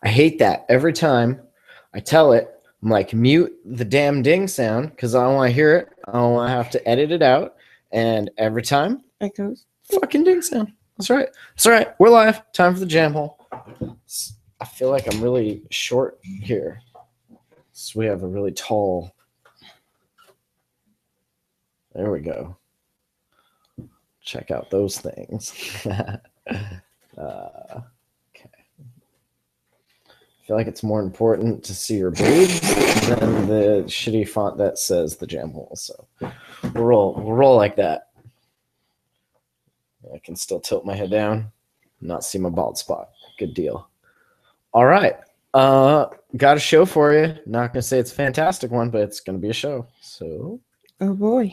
I hate that. Every time I tell it, I'm like, mute the damn ding sound because I don't want to hear it. I don't want to have to edit it out. And every time it goes, fucking ding sound. That's right. That's right. We're live. Time for the jam hole. I feel like I'm really short here. So we have a really tall. There we go. Check out those things. Okay. I feel like it's more important to see your boobs than the shitty font that says the jam hole. So we'll roll like that. I can still tilt my head down, not see my bald spot. Good deal. All right. Got a show for you. Not gonna say it's a fantastic one, but it's gonna be a show. So oh boy.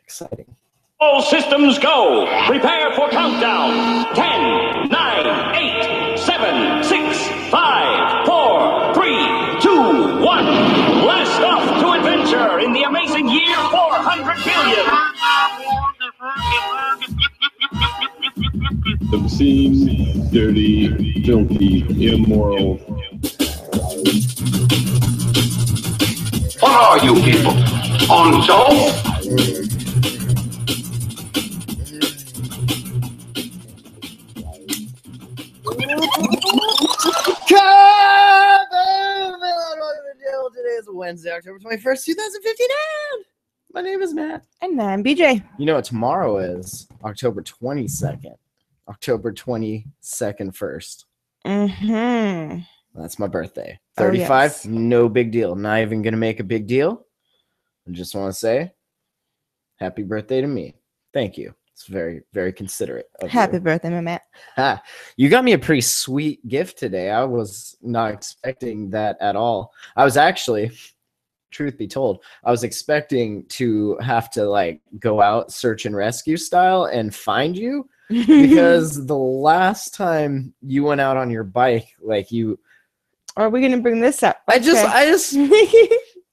Exciting. All systems go. Prepare for countdown. 10, 9, 8, 7, 6, 5, 4, 3, 2, 1. Blast off to adventure in the amazing year 400 billion. Obscene, dirty, filthy, immoral. What are you people? On Joe? Today is Wednesday, October 21st, 2015. My name is Matt. And I'm BJ. You know what tomorrow is? October 22nd. October 22nd first. That's my birthday. 35, yes. No big deal. Not even going to make a big deal. I just want to say happy birthday to me. Thank you. It's very, very considerate of Happy you. birthday, my Matt. You got me a pretty sweet gift today. I was not expecting that at all. I was actually, truth be told, I was expecting to have to like go out search and rescue style and find you because the last time you went out on your bike, like you. Are we gonna bring this up? I just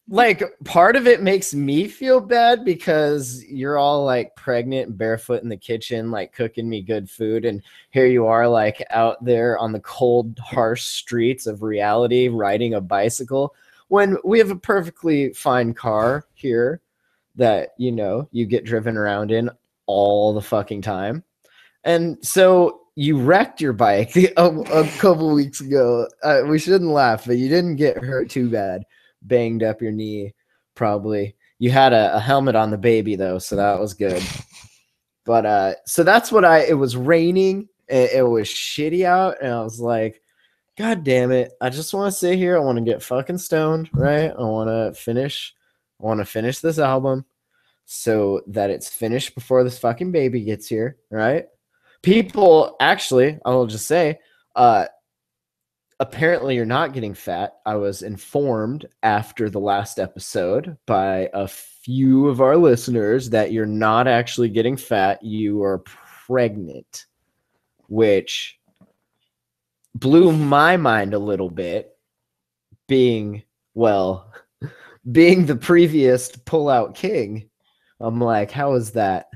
like part of it makes me feel bad because you're all like pregnant and barefoot in the kitchen, like cooking me good food. And here you are like out there on the cold, harsh streets of reality, riding a bicycle when we have a perfectly fine car here that, you know, you get driven around in all the fucking time. And so you wrecked your bike a couple weeks ago. We shouldn't laugh, but you didn't get hurt too bad. Banged up your knee, probably. You had a helmet on the baby though, so that was good. But so that's what it was raining. It was shitty out, and I was like, God damn it! I just want to sit here. I want to get fucking stoned, right? I want to finish this album so that it's finished before this fucking baby gets here, right? People, actually, I will just say, apparently you're not getting fat. I was informed after the last episode by a few of our listeners that you're not actually getting fat. You are pregnant, which blew my mind a little bit, being the previous pull-out king. I'm like, how is that?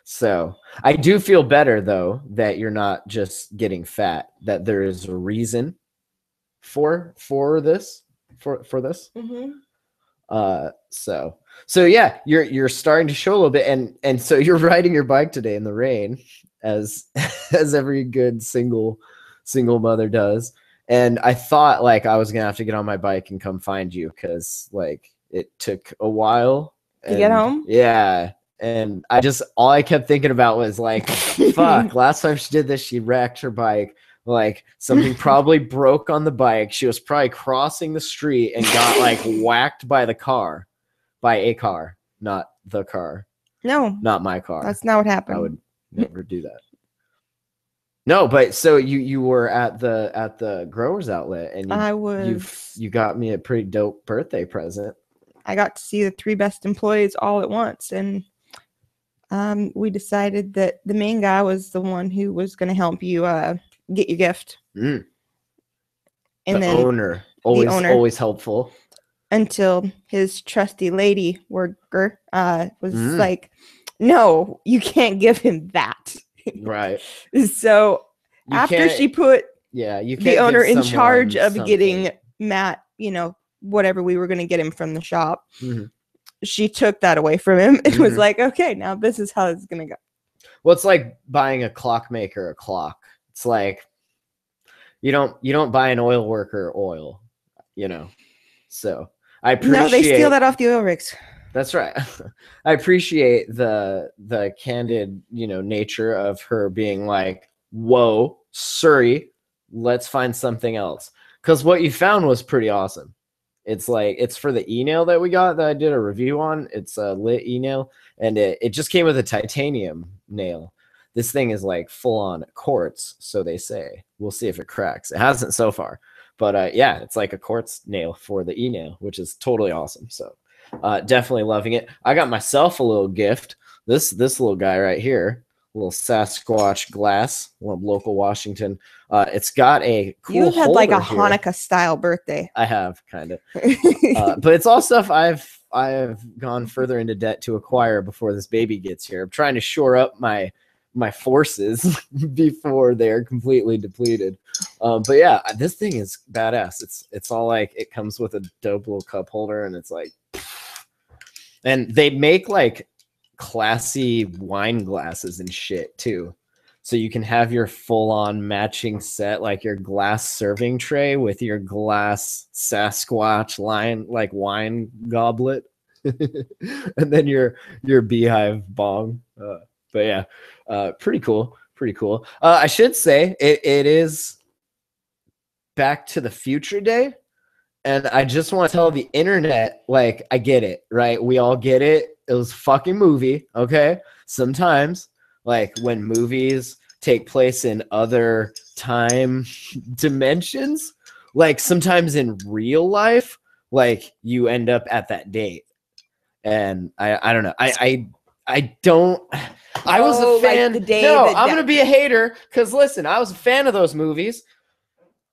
So I do feel better though that you're not just getting fat, that there is a reason for this. So yeah, you're starting to show a little bit, and so you're riding your bike today in the rain as every good single mother does. And I thought like I was gonna have to get on my bike and come find you because like it took a while to get home. Yeah. And all I kept thinking about was like, fuck, last time she did this, she wrecked her bike. Like something probably broke on the bike. She was probably crossing the street and got like whacked by a car, not the car. No, not my car. That's not what happened. I would never do that. No, but so you were at the growers outlet and you got me a pretty dope birthday present. I got to see the 3 best employees all at once, and we decided that the main guy was the one who was going to help you get your gift. And the owner, always helpful. Until his trusty lady worker was like, no, you can't give him that. Right. So You after can't- she put Yeah, you can't the owner give in charge someone of something. getting Matt, whatever we were going to get him from the shop, Mhm. she took that away from him and was Mhm. like, okay, now this is how it's going to go. Well, it's like buying a clockmaker a clock. It's like you don't buy an oil worker oil, So I appreciate. No, they steal that off the oil rigs. That's right. I appreciate the candid, nature of her being like, "Whoa, Surrey, let's find something else." Because what you found was pretty awesome. It's for the e-nail that we got that I did a review on. It's a lit e-nail, and it just came with a titanium nail. This thing is like full on quartz, so they say. We'll see if it cracks. It hasn't so far, but yeah, it's like a quartz nail for the e-nail, which is totally awesome. So definitely loving it. I got myself a little gift. This little guy right here, little Sasquatch glass, one of local Washington. It's got a cool. You've had like a here. Hanukkah style birthday. I have kind of, but it's all stuff I've gone further into debt to acquire before this baby gets here. I'm trying to shore up my forces before they're completely depleted. But yeah, this thing is badass. It's all like, it comes with a dope little cup holder, and it's like, and they make like classy wine glasses and shit too. So you can have your full-on matching set, like your glass serving tray with your glass Sasquatch wine goblet, and then your beehive bong. But yeah, pretty cool. I should say it is Back to the Future Day, and I just want to tell the internet, like, I get it, right? We all get it. It was a fucking movie, okay? Sometimes, like, when movies take place in other time dimensions, like sometimes in real life, like you end up at that date. And I don't know. I was a fan. Like the day no, that I'm gonna be a hater because listen, I was a fan of those movies,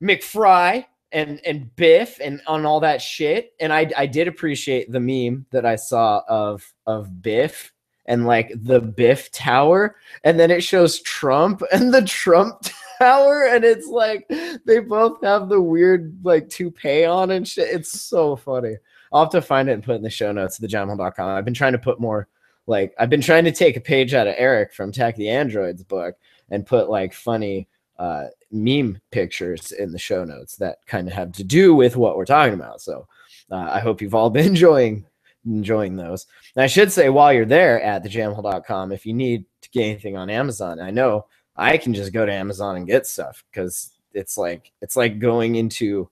McFry and Biff and on all that shit. And I did appreciate the meme that I saw of Biff and like the Biff Tower, and then it shows Trump and the Trump Tower, and it's like they both have the weird like toupee on and shit. It's so funny. I'll have to find it and put it in the show notes of thejamhole.com. I've been trying to put more, like, I've been trying to take a page out of Eric from Attack the Androids book and put like funny meme pictures in the show notes that kind of have to do with what we're talking about. So I hope you've all been enjoying those. And I should say, while you're there at thejamhole.com, if you need to get anything on Amazon, I know I can just go to Amazon and get stuff because it's like going into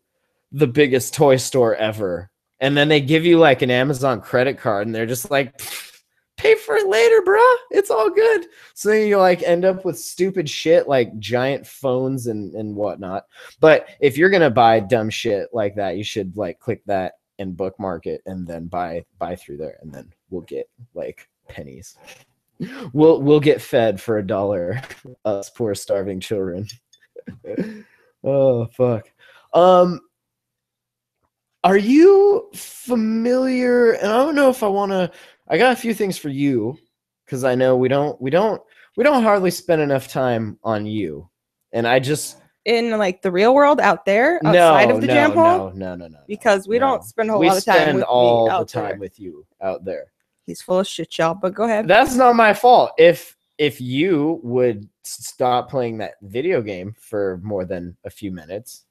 the biggest toy store ever, and then they give you like an Amazon credit card, and they're just like, pay for it later, bruh. It's all good. So then you like end up with stupid shit like giant phones and whatnot. But if you're gonna buy dumb shit like that, you should like click that and bookmark it, and then buy through there, and then we'll get like pennies. We'll get fed for $1, us poor starving children. Oh fuck. Are you familiar? And I don't know if I want to. I got a few things for you because I know we don't hardly spend enough time on you, and I just in like the real world out there outside of the jam hole. No. Because we don't spend a whole We lot of time spend with all me the out time there. with you out there. He's full of shit, y'all. But go ahead. That's not my fault. If you would stop playing that video game for more than a few minutes,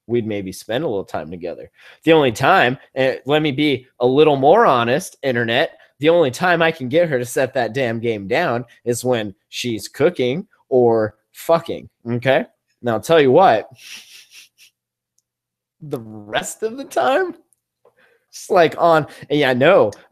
we'd maybe spend a little time together. The only time, and let me be a little more honest, internet, the only time I can get her to set that damn game down is when she's cooking or fucking. Okay? Now I'll tell you what, the rest of the time, it's like on, and yeah,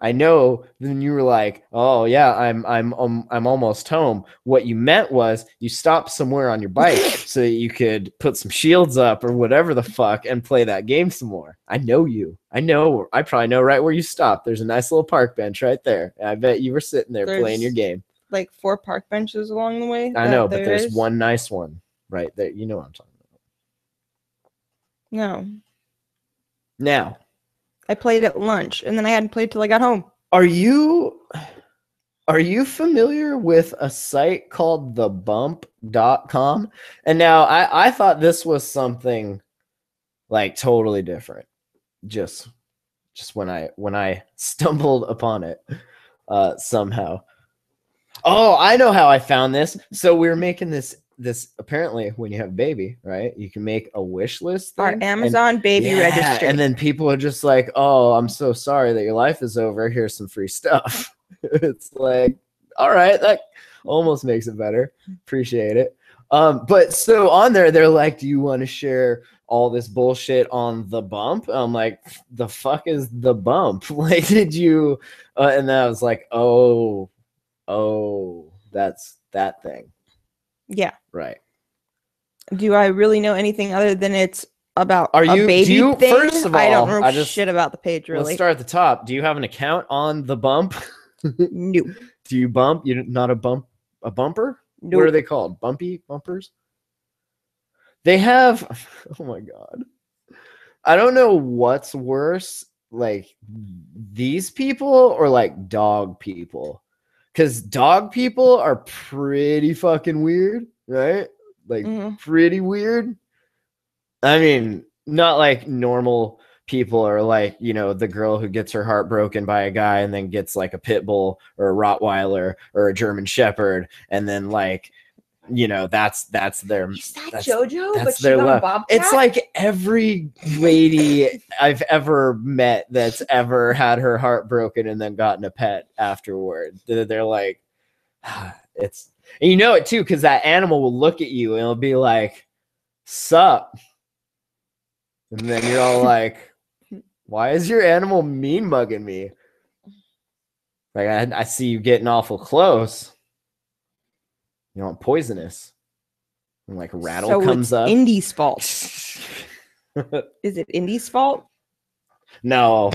I know. Then you were like, "Oh yeah, I'm almost home." What you meant was you stopped somewhere on your bike so that you could put some shields up or whatever the fuck and play that game some more. I know you. I know. I probably know right where you stopped. There's a nice little park bench right there. I bet you were sitting there playing your game. Like 4 park benches along the way. I know, but there's one nice one right there. You know what I'm talking about. No. Now. I played at lunch, and then I hadn't played till I got home. Are you Are you familiar with a site called thebump.com? And now I thought this was something like totally different. Just when I stumbled upon it somehow. Oh, I know how I found this. So we were making this apparently when you have a baby, right? You can make a wish list thing. Our Amazon baby registry. And then people are just like, "Oh, I'm so sorry that your life is over. Here's some free stuff." It's like, all right, that almost makes it better. Appreciate it. But so on there, they're like, "Do you want to share all this bullshit on the bump?" I'm like, "The fuck is the bump?" Like, did you? And then I was like, "Oh, that's that thing." Yeah. Right. Do I really know anything other than it's about Are a you? baby Do you? thing? First of all, I don't know shit about the page really. Let's start at the top. Do you have an account on the bump? No. Do you bump? You not a bumper? Nope. What are they called? Bumpers? They have. Oh my god. I don't know what's worse, like these people or like dog people. Because dog people are pretty fucking weird, right? Like pretty weird. I mean, not like normal people are like, you know, the girl who gets her heart broken by a guy and then gets like a pit bull or a Rottweiler or a German Shepherd, and then like, you know, that's their Is that JoJo? that's But she their got a love. bobcat? It's like every lady I've ever met that's ever had her heart broken and then gotten a pet afterward. They're like, it's, and you know it too, because that animal will look at you and it'll be like, "Sup?" And then you're all like, "Why is your animal mean mugging me? Like, I see you getting awful close. You want poisonous." And like rattle so comes it's up. Indy's fault. Is it Indy's fault? No,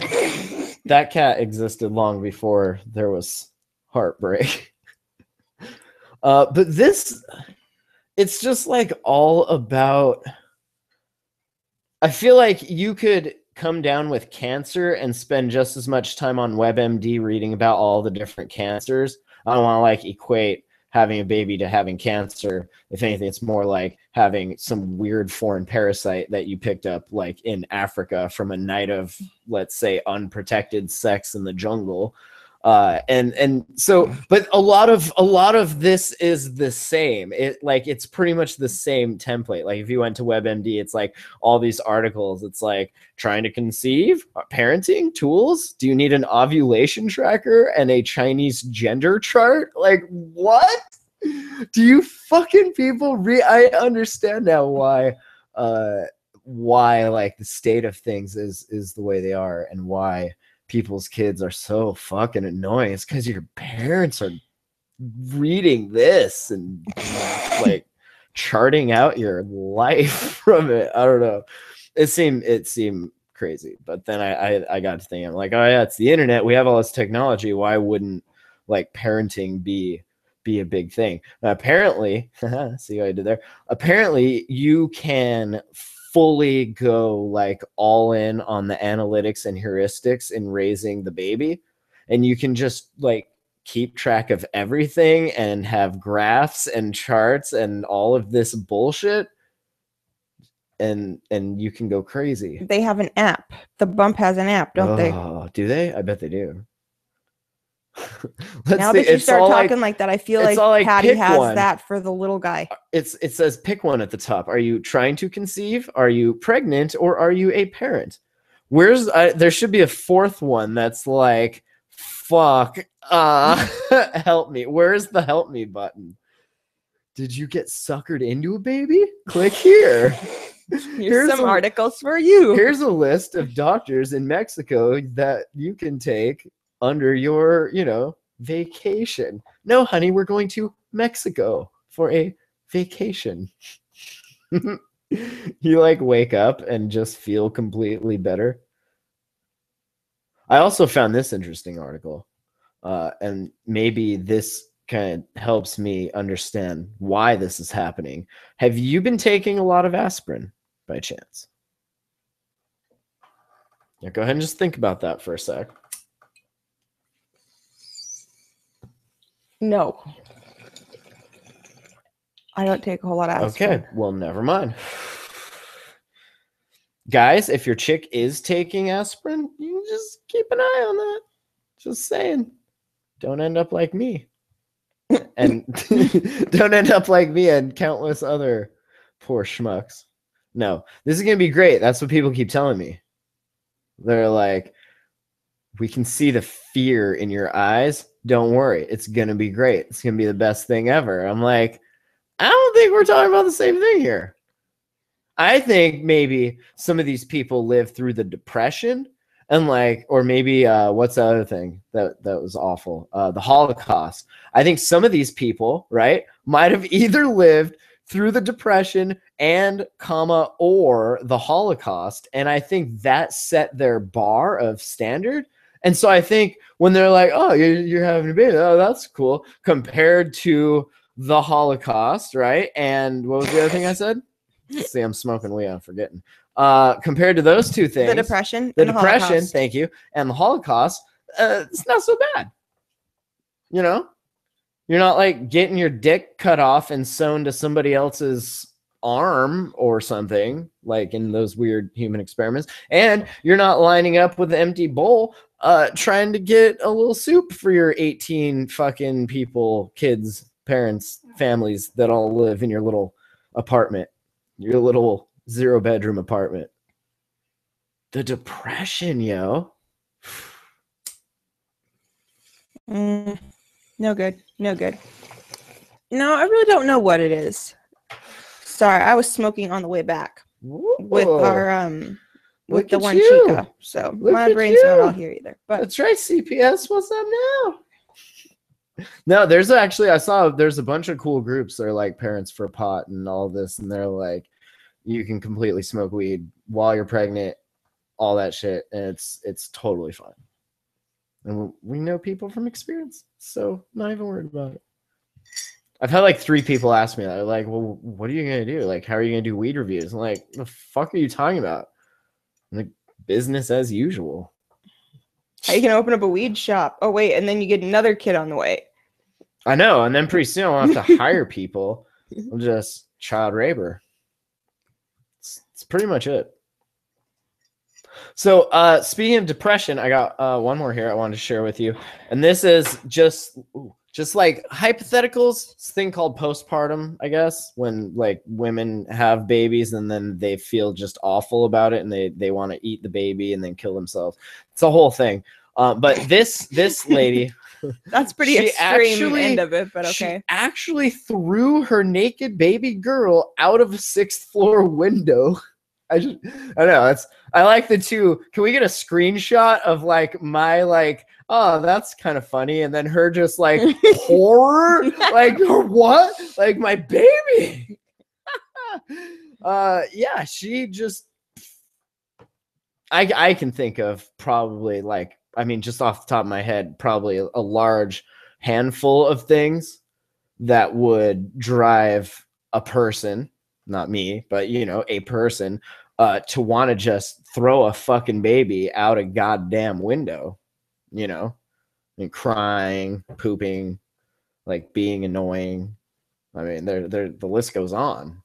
that cat existed long before there was heartbreak. But this, it's just like all about. I feel like you could come down with cancer and spend just as much time on WebMD reading about all the different cancers. I don't want to like equate having a baby to having cancer. If anything, it's more like having some weird foreign parasite that you picked up like in Africa from a night of, let's say, unprotected sex in the jungle. And so, but a lot of this is the same. It's pretty much the same template. Like if you went to WebMD, it's like all these articles. It's like trying to conceive, parenting tools. Do you need an ovulation tracker and a Chinese gender chart? Like what? Do you fucking people I understand now why like the state of things is the way they are, and why people's kids are so fucking annoying. It's because your parents are reading this and like charting out your life from it. I don't know. It seemed crazy, but then I got to thinking, like, oh yeah, it's the internet. We have all this technology. Why wouldn't like parenting be a big thing? Apparently, see what I did there. Apparently, you can fully go like all in on the analytics and heuristics in raising the baby, and you can just like keep track of everything and have graphs and charts and all of this bullshit, and you can go crazy. They have an app. The Bump has an app, don't they? Oh, do they? I bet they do. Now that you start talking like that, I feel like Patty has that for the little guy. It says pick one at the top. Are you trying to conceive? Are you pregnant? Or are you a parent? Where's there should be a fourth one that's like, fuck, help me. Where's the help me button? Did you get suckered into a baby? Click here. Here's some articles for you. Here's a list of doctors in Mexico that you can take under your, vacation. No, honey, we're going to Mexico for a vacation. You like wake up and just feel completely better. I also found this interesting article, and maybe this kind of helps me understand why this is happening. Have you been taking a lot of aspirin by chance? Yeah, go ahead and just think about that for a sec. No. I don't take a whole lot of aspirin. Okay, well, never mind. Guys, if your chick is taking aspirin, you can just keep an eye on that. Just saying. Don't end up like me. And don't end up like me and countless other poor schmucks. No, this is going to be great. That's what people keep telling me. They're like, we can see the fear in your eyes. Don't worry. It's going to be great. It's going to be the best thing ever. I'm like, I don't think we're talking about the same thing here. I think maybe some of these people lived through the Depression and like, or maybe what's the other thing that was awful? The Holocaust. I think some of these people, right, might have either lived through the Depression and or the Holocaust. And I think that set their bar of standard. And so I think when they're like, oh, you're having a baby, oh, that's cool, compared to the Holocaust, right? And what was the other thing I said? See, I'm smoking weed, I'm forgetting. Compared to those two things, The Depression. the and Depression, Holocaust. thank you, and the Holocaust, it's not so bad. You know, you're not like getting your dick cut off and sewn to somebody else's arm or something, like in those weird human experiments, and you're not lining up with an empty bowl trying to get a little soup for your 18 fucking people, kids, parents, families that all live in your little apartment, your little 0-bedroom apartment. The Depression, yo. No good. No good. No, I really don't know what it is. Sorry, I was smoking on the way back with our with Look the at one you. Chica. So Look my at brain's not you. all here either. But That's right, CPS. What's up now? No, there's actually, I saw there's a bunch of cool groups that are like Parents for Pot and all this, and they're like, you can completely smoke weed while you're pregnant, all that shit, and it's totally fine. And we know people from experience, so not even worried about it. I've had like 3 people ask me that. They're like, well, what are you gonna do? Like, how are you gonna do weed reviews? I'm like, the fuck are you talking about? I'm like, business as usual. how you can open up a weed shop? Oh wait, and then you get another kid on the way. I know, and then pretty soon I'll have to hire people. I'll just child labor. It's pretty much it. So speaking of depression, I got one more here I wanted to share with you. And this is just like hypotheticals. It's a thing called postpartum, I guess, when like women have babies and then they feel just awful about it and they want to eat the baby and then kill themselves. It's a whole thing. But this lady, That's pretty She extreme actually- end of it, but she okay. actually threw her naked baby girl out of a 6th floor window. I know, I like the two. Can we get a screenshot of like my like, oh, that's kind of funny, and then her just like horror, like what? Like my baby. Yeah, she just I can think of probably like, I mean, just off the top of my head, probably a large handful of things that would drive a person, not me, but you know, a person to want to just throw a fucking baby out a goddamn window, you know, and crying, pooping, like being annoying. I mean, the list goes on.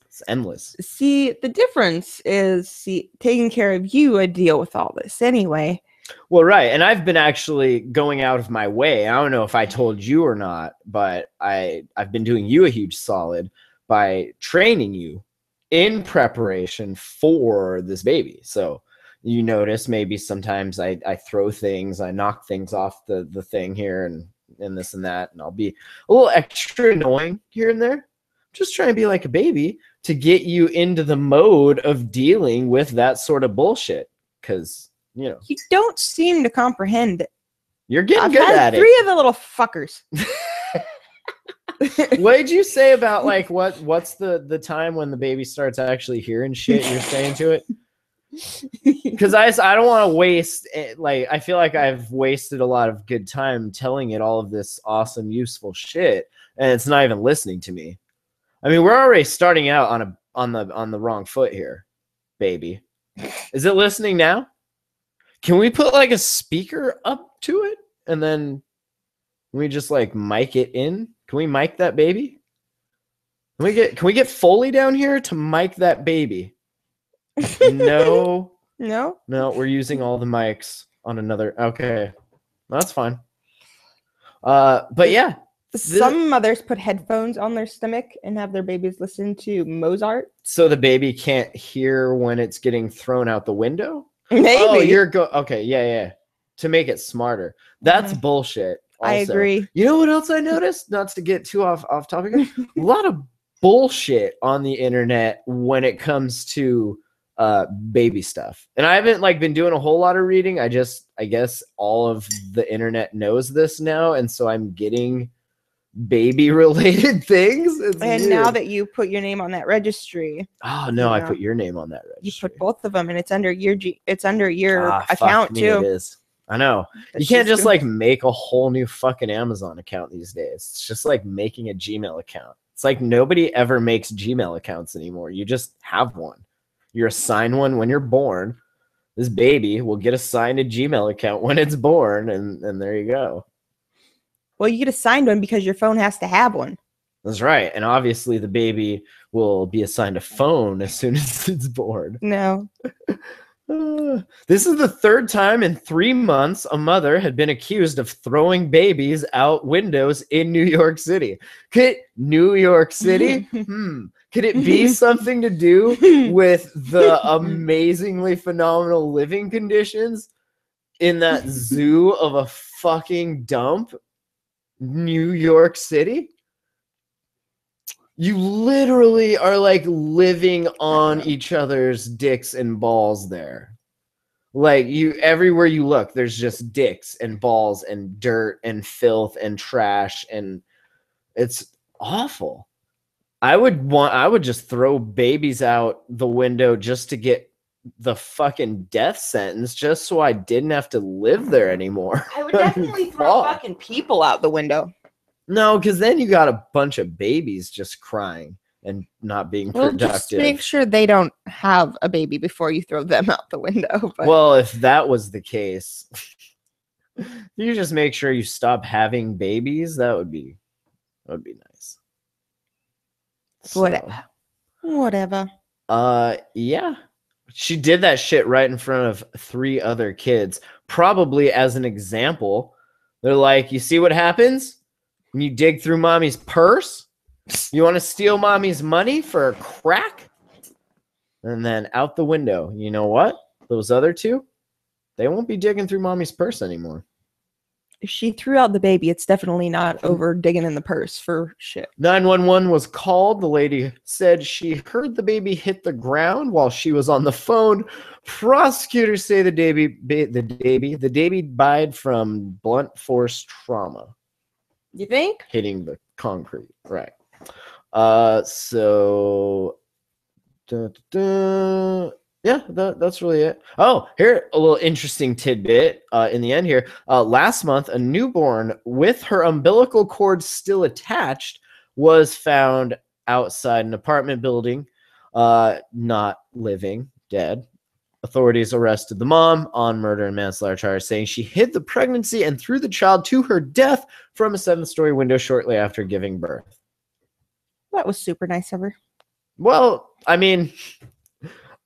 It's endless. See, the difference is taking care of you, I deal with all this anyway. Well, right. And I've been actually going out of my way. I don't know if I told you or not, but I've been doing you a huge solid by training you in preparation for this baby. So you notice maybe sometimes I throw things, I knock things off the thing here and this and that, and I'll be a little extra annoying here and there. Just trying to be like a baby to get you into the mode of dealing with that sort of bullshit. Because, you know, You don't seem to comprehend it. you're getting I've good had at 3 of the little fuckers. it. What did you say about like what's the time when the baby starts actually hearing shit you're saying to it? Because I don't want to waste it. Like, I feel like I've wasted a lot of good time telling it all of this awesome, useful shit, and it's not even listening to me. I mean, we're already starting out on the wrong foot here, baby. Is it listening now? Can we put like a speaker up to it and then Can we just like mic it in? Can we mic that baby? Can we get Foley down here to mic that baby? No. No? No, we're using all the mics on another. Okay. That's fine. But yeah. Some mothers put headphones on their stomach and have their babies listen to Mozart. So the baby can't hear when it's getting thrown out the window? Maybe. Oh, okay, yeah. To make it smarter. That's bullshit. Also. I agree. You know what else I noticed? Not to get too off topic. A lot of bullshit on the internet when it comes to baby stuff. And I haven't like been doing a whole lot of reading. I guess all of the internet knows this now, and so I'm getting baby related things. It's and weird. Now that you put your name on that registry. Oh no, I put your name on that registry. You put both of them, and it's under your account fuck me, too. It is. I know. You can't just like make a whole new fucking Amazon account these days. It's just like making a Gmail account. It's like nobody ever makes Gmail accounts anymore. You just have one. You're assigned one when you're born. This baby will get assigned a Gmail account when it's born, and there you go. Well, you get assigned one because your phone has to have one. That's right. And obviously the baby will be assigned a phone as soon as it's born. No. This is the third time in 3 months a mother had been accused of throwing babies out windows in New York City. New York City? Could it be something to do with the amazingly phenomenal living conditions in that zoo of a fucking dump? New York City? You literally are like living on each other's dicks and balls there. Like everywhere you look, there's just dicks and balls and dirt and filth and trash, and it's awful. I would just throw babies out the window just to get the fucking death sentence, just so I didn't have to live there anymore. I would definitely throw fucking people out the window. No, because then you got a bunch of babies just crying and not being productive. Just make sure they don't have a baby before you throw them out the window. But. Well, if that was the case, you just make sure you stop having babies. That would be nice. Whatever. Yeah. She did that shit right in front of 3 other kids, probably as an example. They're like, you see what happens when you dig through mommy's purse? You want to steal mommy's money for a crack? And then out the window. You know what? Those other 2, they won't be digging through mommy's purse anymore. If she threw out the baby, it's definitely not over digging in the purse for shit. 911 was called. The lady said she heard the baby hit the ground while she was on the phone. Prosecutors say the baby died from blunt force trauma. You think? Hitting the concrete, right? Yeah, that's really it. Oh, here, a little interesting tidbit in the end here. Last month, a newborn with her umbilical cord still attached was found outside an apartment building, not living, dead. Authorities arrested the mom on murder and manslaughter charge, saying she hid the pregnancy and threw the child to her death from a 7th-story window shortly after giving birth. That was super nice of her. Well, I mean,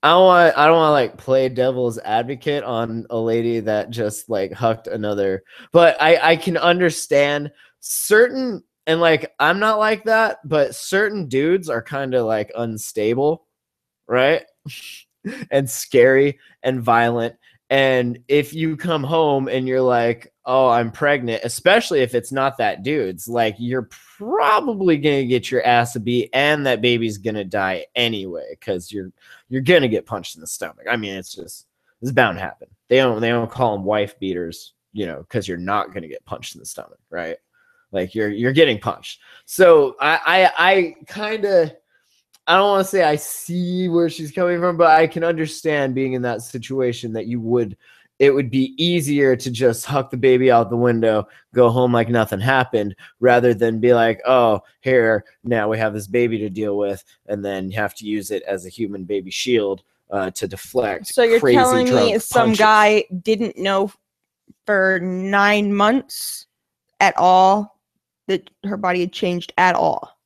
I don't want to like play devil's advocate on a lady that just like hucked another, but I can understand certain, and like I'm not like that, but certain dudes are kind of like unstable, right? And scary and violent. And if you come home and you're like, oh, I'm pregnant, especially if it's not that dude's, like you're probably gonna get your ass beat and that baby's gonna die anyway, because you're gonna get punched in the stomach. I mean, it's bound to happen. They don't call them wife beaters, you know, because you're not gonna get punched in the stomach, right? Like you're getting punched. So I kind of, I don't want to say I see where she's coming from, but I can understand being in that situation that it would be easier to just huck the baby out the window, go home like nothing happened, rather than be like, oh, here, now we have this baby to deal with, and then you have to use it as a human baby shield to deflect. So you're crazy telling me drunk some punches. guy didn't know for 9 months at all that her body had changed at all?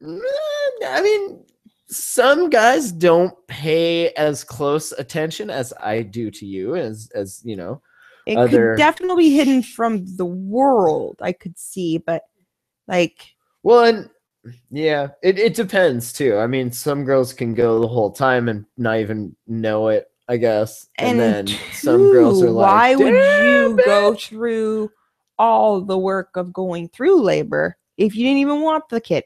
I mean, some guys don't pay as close attention as I do to you, as you know. It could definitely be hidden from the world, I could see, but like, well, and yeah, it depends too. I mean, some girls can go the whole time and not even know it, I guess. And then some girls are like, why would you "Damn, go bitch." through all the work of going through labor if you didn't even want the kid?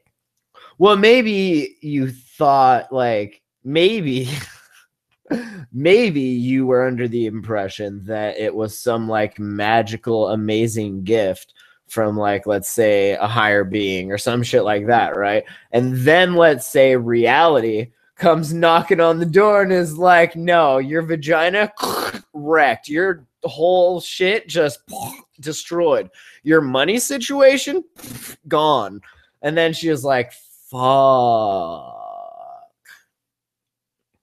Well, maybe you thought like maybe maybe you were under the impression that it was some like magical, amazing gift from like, let's say, a higher being or some shit like that, right? And then let's say reality comes knocking on the door and is like, no, your vagina wrecked. Your whole shit just destroyed. Your money situation gone. And then she was like, fuck.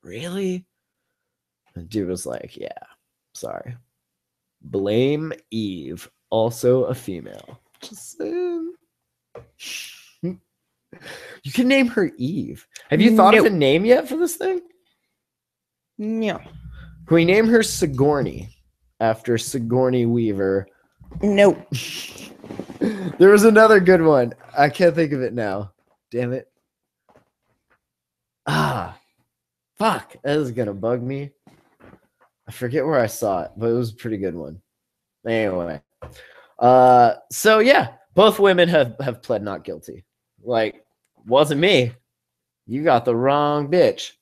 Really? The dude was like, yeah, sorry. Blame Eve, also a female. Just saying. You can name her Eve. Have you thought of a name yet for this thing? No. Can we name her Sigourney after Sigourney Weaver? Nope. There was another good one. I can't think of it now. Damn it. Fuck. That is gonna bug me. I forget where I saw it, but it was a pretty good one. Anyway. So yeah, both women have pled not guilty. Like, wasn't me. You got the wrong bitch.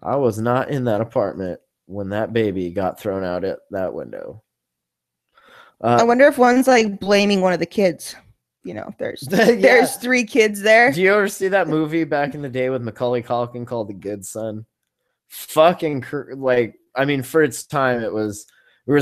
I was not in that apartment when that baby got thrown out at that window. I wonder if one's like blaming one of the kids. You know, there's there's 3 kids there. Do you ever see that movie back in the day with Macaulay Culkin called The Good Son? Fucking like, I mean, for its time, it was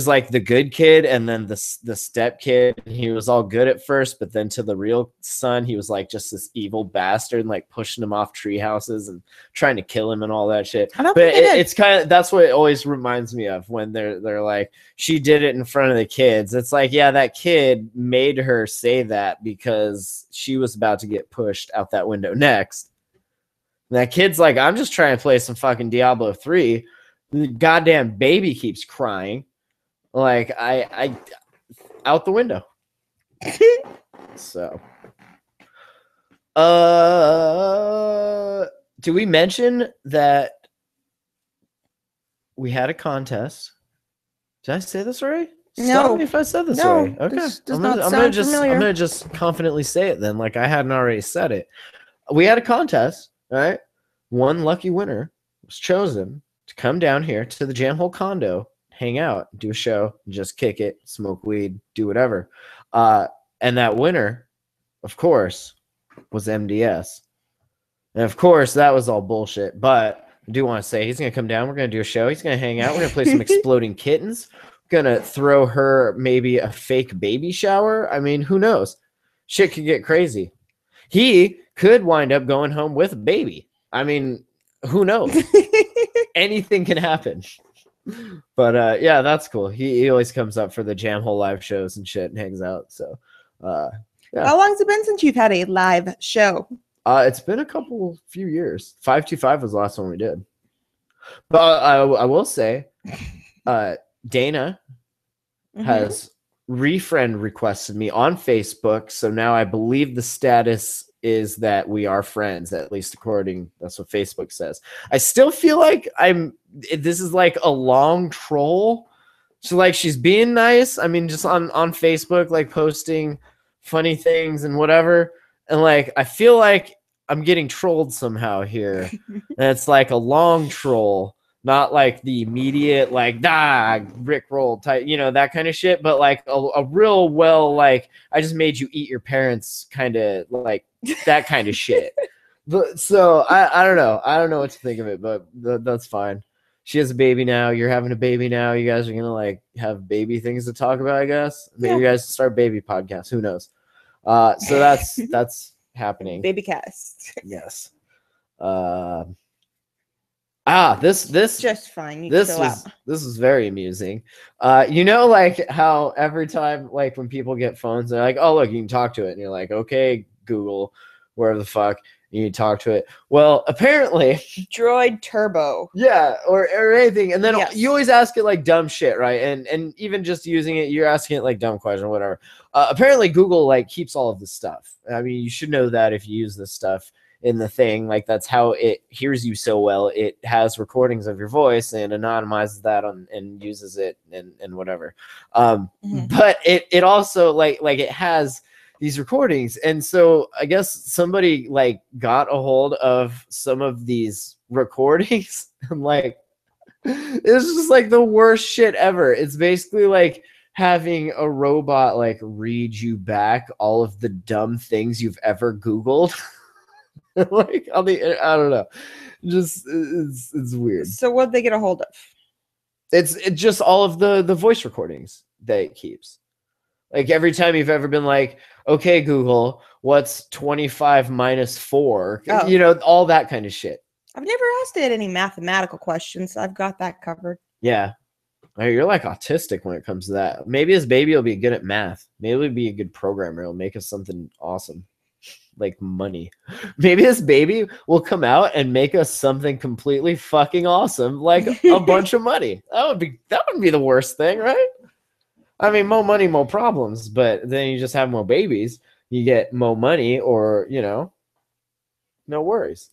like the good kid and then the step kid. He was all good at first, but then to the real son, he was like just this evil bastard and like pushing him off tree houses and trying to kill him and all that shit. But it's kind of, that's what it always reminds me of when they're like, she did it in front of the kids. It's like, yeah, that kid made her say that because she was about to get pushed out that window next. And that kid's like, I'm just trying to play some fucking Diablo 3. The goddamn baby keeps crying. Like, I out the window. So, do we mention that we had a contest? Did I say this already? No. Stop me if I said this already. Okay. I'm gonna just confidently say it then, like I hadn't already said it. We had a contest, all right? One lucky winner was chosen to come down here to the Jamhole condo, hang out, do a show, just kick it, smoke weed, do whatever. And that winner, of course, was MDS. And of course, that was all bullshit. But I do want to say he's going to come down. We're going to do a show. He's going to hang out. We're going to play some exploding kittens. We're going to throw her maybe a fake baby shower. I mean, who knows? Shit could get crazy. He could wind up going home with a baby. I mean, who knows? Anything can happen. But yeah, that's cool. He always comes up for the Jamhole live shows and shit and hangs out. So yeah. How long's it been since you've had a live show? It's been a few years. 525 was the last one we did. But I will say, Dana has refriend requested me on Facebook. So now I believe the status is that we are friends, at least according, that's what Facebook says. I still feel like this is like a long troll. So like, she's being nice. I mean, just on Facebook, like posting funny things and whatever. And like, I feel like I'm getting trolled somehow here. And it's like a long troll, not like the immediate, like, Rickroll type, you know, that kind of shit. But like a real, well, like, I just made you eat your parents kind of like that kind of shit. But so I don't know. I don't know what to think of it, but that's fine. She has a baby now. You're having a baby now. You guys are going to like have baby things to talk about, I guess. Maybe you guys start baby podcasts. Who knows? So that's happening. Baby cast. Yes. This Just fine. You this chill was out. this was very amusing. You know, like how every time, like when people get phones, they're like, "Oh, look, you can talk to it," and you're like, "Okay, Google, wherever the fuck," and you talk to it. Well, apparently, Droid Turbo. yeah, or anything, and then Yes. you always ask it like dumb shit, right? And even just using it, you're asking it like dumb question, whatever. Apparently, Google like keeps all of this stuff. I mean, you should know that if you use this stuff in the thing, like that's how it hears you so well. It has recordings of your voice and anonymizes that and uses it and whatever. But it also like it has these recordings, and so I guess somebody like got a hold of some of these recordings and like it's just like the worst shit ever. It's basically like having a robot like read you back all of the dumb things you've ever Googled. Like on the, I don't know, just it's weird. So what'd they get a hold of? It's just all of the voice recordings that it keeps. Like every time you've ever been like, okay, Google, what's 25 minus 4? Oh. You know, all that kind of shit. I've never asked it any mathematical questions. I've got that covered. Yeah. You're like autistic when it comes to that. Maybe this baby will be good at math. Maybe he'll be a good programmer. He'll make us something awesome. Like money. Maybe this baby will come out and make us something completely fucking awesome, like a bunch of money. That wouldn't be the worst thing, right? I mean, more money, more problems, but then you just have more babies. You get more money, or you know, no worries.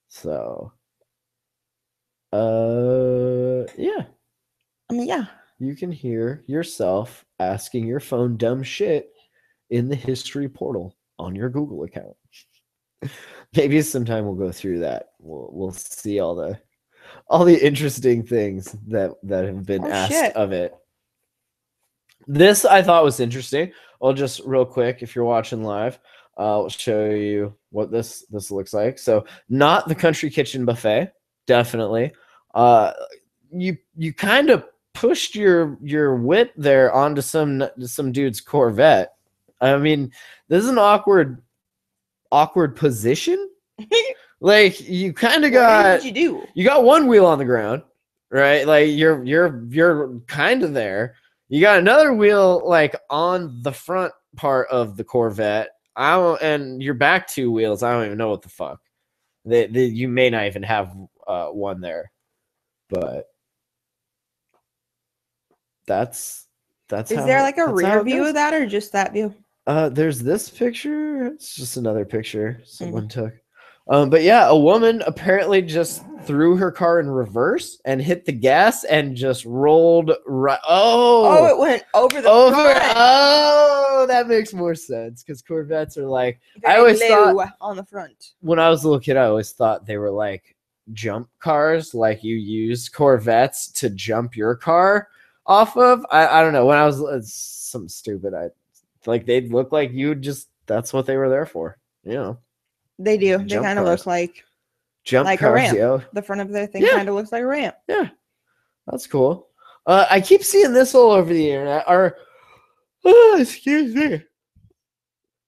So, yeah. I mean, yeah. You can hear yourself asking your phone dumb shit in the history portal on your Google account. Maybe sometime we'll go through that. We'll see all the interesting things that have been asked of it. This I thought was interesting. I'll just real quick, if you're watching live, I'll show you what this looks like. So not the country kitchen buffet, definitely. You kind of pushed your whip there onto some dude's Corvette. I mean, this is an awkward position. Like you kind of got. What did you do? You got one wheel on the ground, right? Like you're kind of there. You got another wheel like on the front part of the Corvette. And your back two wheels. I don't even know what the fuck. You may not even have one there, but that's. Is there like a rear view of that or just that view? There's this picture. It's just another picture someone took. But yeah, a woman apparently just threw her car in reverse and hit the gas and just rolled right. Oh, it went over the front. Oh, that makes more sense because Corvettes are like. Very I always low thought on the front. when I was a little kid, I always thought they were like jump cars, like you use Corvettes to jump your car off of. I don't know. When I was something stupid, like they'd look like you just. That's what they were there for, you know. They do. They kind of look like jump like cars, a ramp. yo. The front of their thing kind of looks like a ramp. Yeah, that's cool. I keep seeing this all over the internet. Excuse me.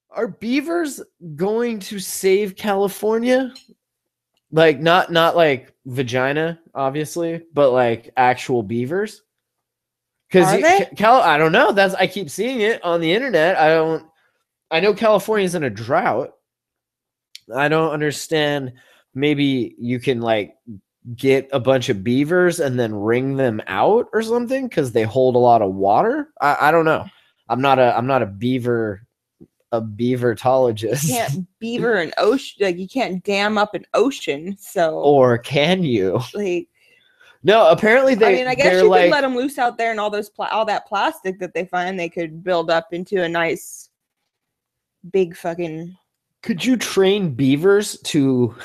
Are beavers going to save California? Like not like vagina, obviously, but like actual beavers. Because I don't know. I keep seeing it on the internet. I know California's in a drought. I don't understand. Maybe you can like get a bunch of beavers and then wring them out or something because they hold a lot of water. I don't know. I'm not a beavertologist. You can't beaver an ocean. Like you can't dam up an ocean. So or can you? Like no. Apparently I guess you could let them loose out there, and all that plastic that they find, they could build up into a nice big fucking. Could you train beavers to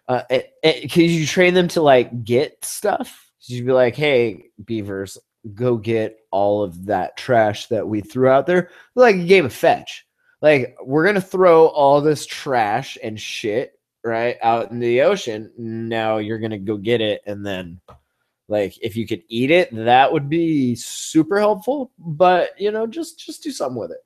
could you train them to like get stuff? You'd be like, hey, beavers, go get all of that trash that we threw out there. Like a game of fetch. Like we're going to throw all this trash and shit right out in the ocean. Now you're going to go get it. And then like, if you could eat it, that would be super helpful, but you know, just do something with it.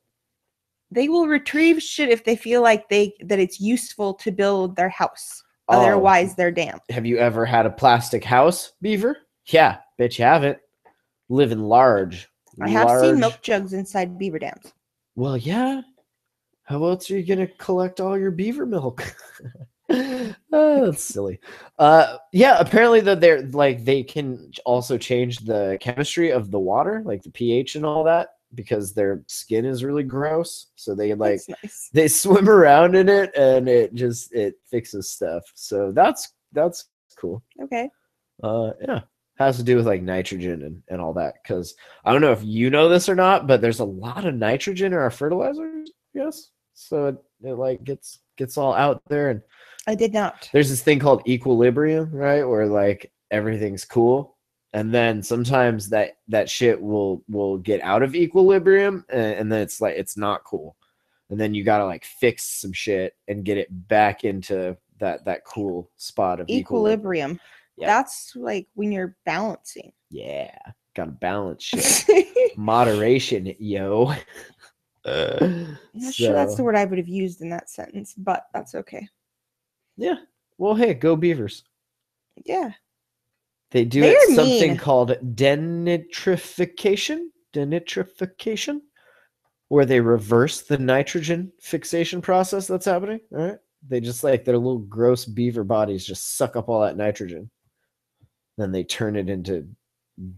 They will retrieve shit if they feel like that it's useful to build their house. Otherwise, they're damp. Have you ever had a plastic house beaver? Yeah, bet you haven't. Living large. I have seen milk jugs inside beaver dams. Well, yeah. How else are you gonna collect all your beaver milk? Oh, that's silly. Yeah, apparently that they're like they can also change the chemistry of the water, like the pH and all that, because their skin is really gross. So they like That's nice. they swim around in it and it fixes stuff. So that's cool. Okay. Yeah. Has to do with like nitrogen and all that, because I don't know if you know this or not, but there's a lot of nitrogen in our fertilizers. Yes. So it like gets all out there, and I did not. there's this thing called equilibrium, right? Where like everything's cool. And then sometimes that shit will get out of equilibrium and then it's like it's not cool. And then you gotta like fix some shit and get it back into that cool spot of equilibrium. Yeah. That's like when you're balancing. Yeah. Gotta balance shit. Moderation, yo. I'm not sure that's the word I would have used in that sentence, but that's okay. Yeah. Well, hey, go Beavers. Yeah. They do They're it something mean. called denitrification, where they reverse the nitrogen fixation process that's happening. All right. They just like their little gross beaver bodies just suck up all that nitrogen. Then they turn it into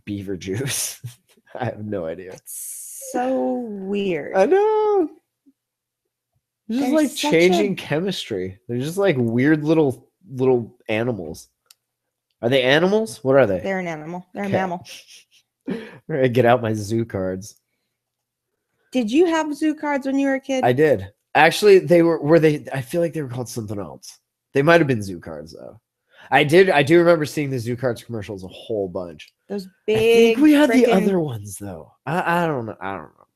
beaver juice. I have no idea. It's so weird. I know. It's just They're like such changing chemistry. They're just like weird little animals. Are they animals? What are they? They're an animal. They're Okay. a mammal. I get out my zoo cards. Did you have zoo cards when you were a kid? I did. Actually, they were they I feel like they were called something else. They might have been zoo cards though. I do remember seeing the zoo cards commercials a whole bunch. Those I big. think we had the frickin- other ones though. I don't know. I don't remember.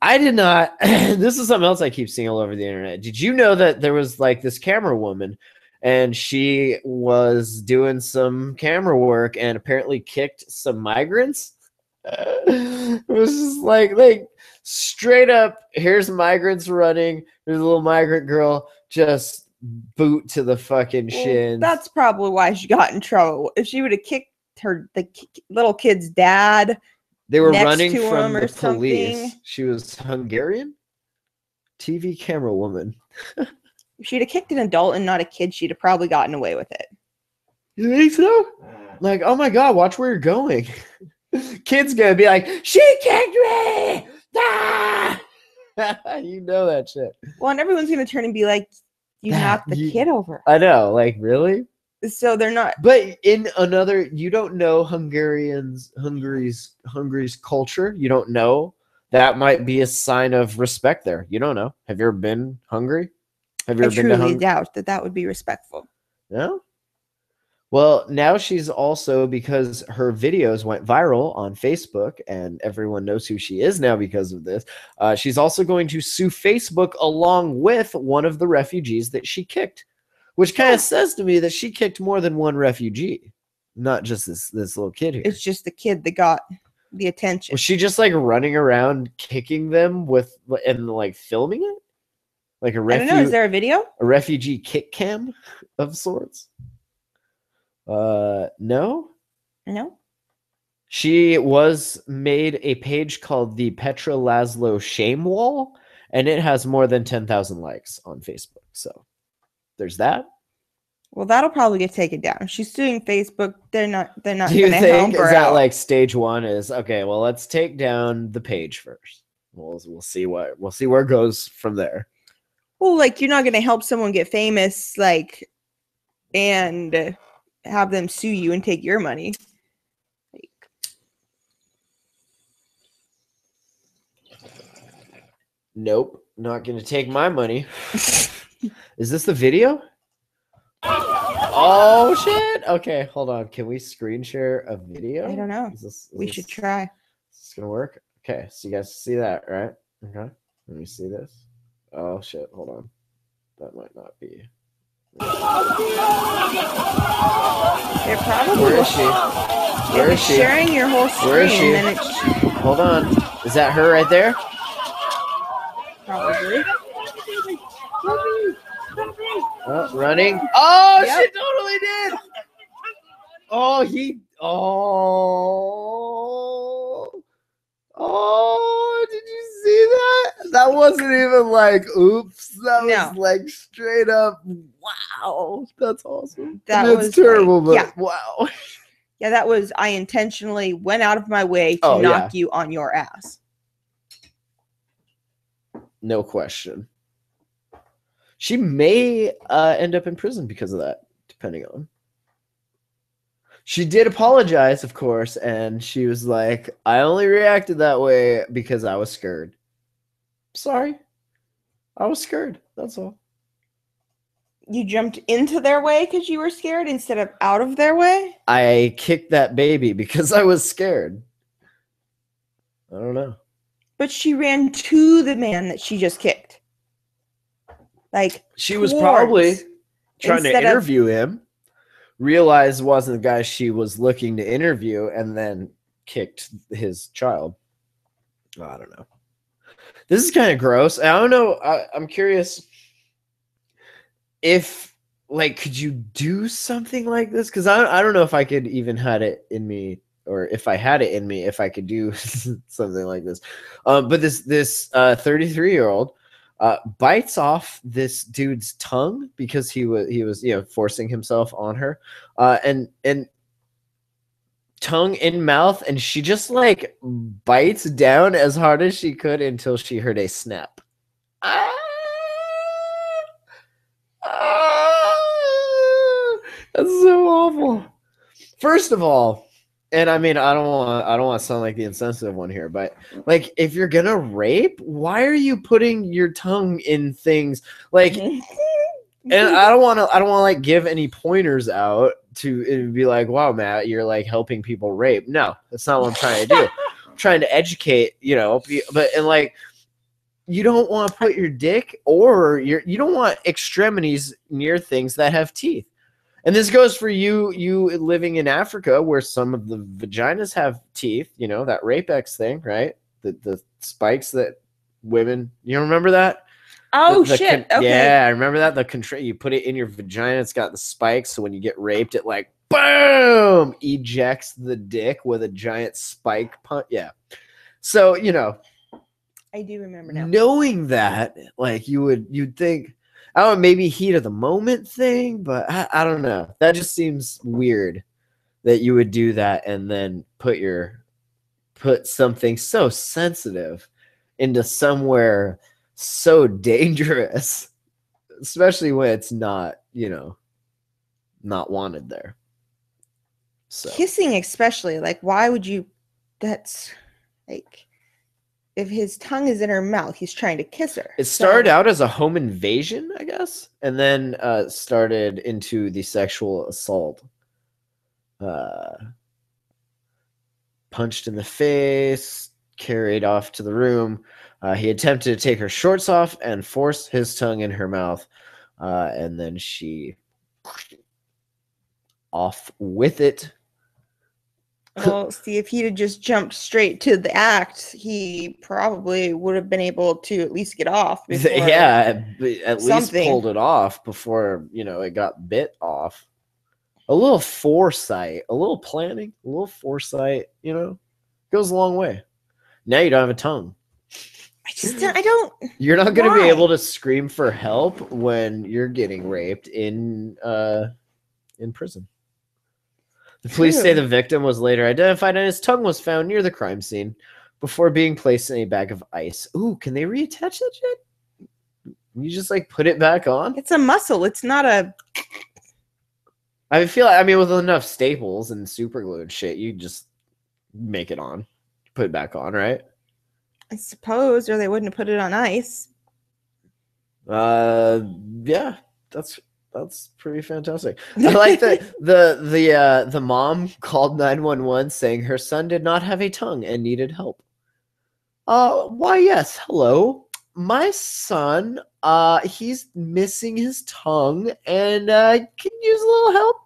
I did not. This is something else I keep seeing all over the internet. Did you know that there was like this camera woman and she was doing some camera work and apparently kicked some migrants? It was just like straight up, here's migrants running. There's a little migrant girl just boot to the fucking Well, shins. that's probably why she got in trouble. If she would have kicked the little kid's dad, They were next running to from him or the police. something. She was Hungarian? TV camera woman. if she'd have kicked an adult and not a kid, she'd have probably gotten away with it. You think so? Like, oh my god, watch where you're going. Kid's gonna be like, she kicked me! Ah! You know that shit. Well, and everyone's gonna turn and be like, "You knocked the kid over." I know, like really? So they're not. But in another, you don't know Hungary's culture. You don't know. That might be a sign of respect there. You don't know. Have you ever been Hungary? Have you I ever been to truly Hungary? doubt that would be respectful. No? Well, now she's also, because her videos went viral on Facebook and everyone knows who she is now because of this, she's also going to sue Facebook along with one of the refugees that she kicked, which kind of says to me that she kicked more than one refugee, not just this little kid here. It's just the kid that got the attention. Was she just like running around kicking them and like filming it? Like a I don't know. Is there a video? refugee kick cam of sorts? No. No. She was made a page called the Petra Laszlo Shame Wall, and it has more than 10,000 likes on Facebook. So there's that. Well, that'll probably get taken down. If she's suing Facebook, they're not Do you going to help think her is that out. like stage one is okay? Well, let's take down the page first. We'll see where it goes from there. Well, like you're not going to help someone get famous, like, and have them sue you and take your money. Like, Nope, not gonna take my money. Is this the video? Oh shit! Okay, hold on. Can we screen share a video? I don't know. We should try. Is this gonna work? Okay, so you guys see that, right? Okay, let me see this. Oh shit! Hold on. That might not be. They're probably Where is she? Where is she? sharing your whole screen. Where is she? And then it's Hold on. Is that her right there? probably. Oh, Running. Oh, Yep. she totally did. Oh, he. Oh. Oh, did you see that? That wasn't even like, oops. That was No. like straight up. Wow. That's awesome. That I mean, was it's terrible, like- but wow. Yeah, that was, I intentionally went out of my way to Oh, knock you on your ass. No question. She may end up in prison because of that, depending on. She did apologize, of course, and she was like, I only reacted that way because I was scared. Sorry. I was scared. That's all. You jumped into their way because you were scared instead of out of their way? I kicked that baby because I was scared. I don't know. But she ran to the man that she just kicked. Like, She was towards, probably trying to instead of- interview him, realized it wasn't the guy she was looking to interview, and then kicked his child. I don't know. This is kind of gross. I don't know. I'm curious if, like, could you do something like this? Because I don't know if I could even had it in me, or if I had it in me, if I could do something like this. But this 33-year-old bites off this dude's tongue because he was forcing himself on her, and tongue in mouth, and she just like bites down as hard as she could until she heard a snap. Ah! Ah! That's so awful. First of all, and I mean, I don't want to sound like the insensitive one here, but like, if you're gonna rape, why are you putting your tongue in things like? And I don't want to like give any pointers out to be like, wow, Matt, you're like helping people rape. No, that's not what I'm trying to do. I'm trying to educate, but like, you don't want to put your dick or you don't want extremities near things that have teeth. And this goes for you living in Africa where some of the vaginas have teeth, that rape X thing, right? The spikes that women, you remember that? Oh, shit. Okay. Yeah, I remember that. The control, you put it in your vagina, it's got the spikes, so when you get raped, it like boom ejects the dick with a giant spike punch. Yeah. So, I do remember now. knowing that, like you'd think, I don't know, maybe heat of the moment thing, but I don't know. That just seems weird that you would do that and then put something so sensitive into somewhere so dangerous, especially when it's not, not wanted there. So Kissing, especially, like, why would you? That's like, if his tongue is in her mouth, he's trying to kiss her. it started out as a home invasion, I guess, and then started into the sexual assault. Punched in the face, carried off to the room. He attempted to take her shorts off and force his tongue in her mouth, and then she off with it. Well, see, if he'd have just jumped straight to the act, he probably would have been able to at least get off. Before Yeah, at least something. pulled it off before it got bit off. A little foresight, a little planning, a little foresight, goes a long way. Now you don't have a tongue. I don't. You're not going to be Why? able to scream for help when you're getting raped in prison. The police say True. the victim was later identified and his tongue was found near the crime scene before being placed in a bag of ice. Ooh, can they reattach that shit? You just like put it back on? It's a muscle. It's not a. I mean, with enough staples and super glue and shit, you just make it on, put it back on, right? I suppose, or they wouldn't have put it on ice. Yeah, that's pretty fantastic. I like that the mom called 911 saying her son did not have a tongue and needed help. Why yes, hello. My son, he's missing his tongue and can use a little help.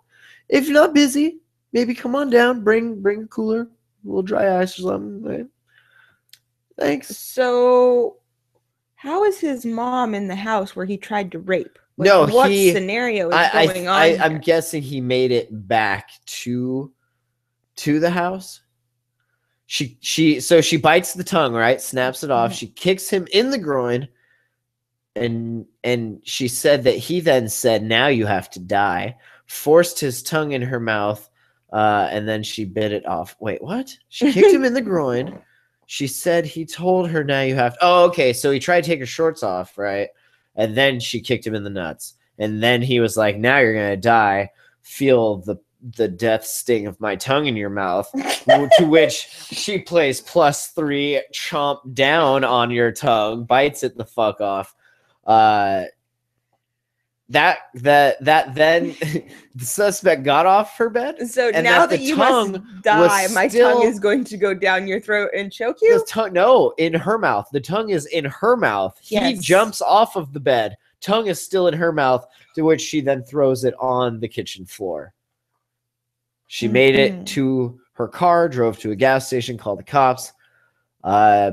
If you're not busy, maybe come on down, bring a cooler, a little dry ice or something. Right? Thanks. So, how is his mom in the house where he tried to rape? Like, No, what he. scenario is I, going I, on? I'm here? guessing he made it back to the house. So she bites the tongue, right? Snaps it off. Mhm. She kicks him in the groin, and she said that he then said, "Now you have to die." Forced his tongue in her mouth, and then she bit it off. Wait, what? She kicked him in the groin. She said he told her, "Now you have." Oh, okay. So he tried to take her shorts off, right? And then she kicked him in the nuts, and then he was like, "Now you're gonna die. Feel the death sting of my tongue in your mouth." To which she plays +3, chomp down on your tongue, bites it the fuck off. That then the suspect got off her bed. So and now the that you tongue must die, was my still- tongue is going to go down your throat and choke The you. tongue, no, in her mouth. The tongue is in her mouth. He Yes. jumps off of the bed. Tongue is still in her mouth, to which she then throws it on the kitchen floor. She made it Mhm. to her car, drove to a gas station, called the cops.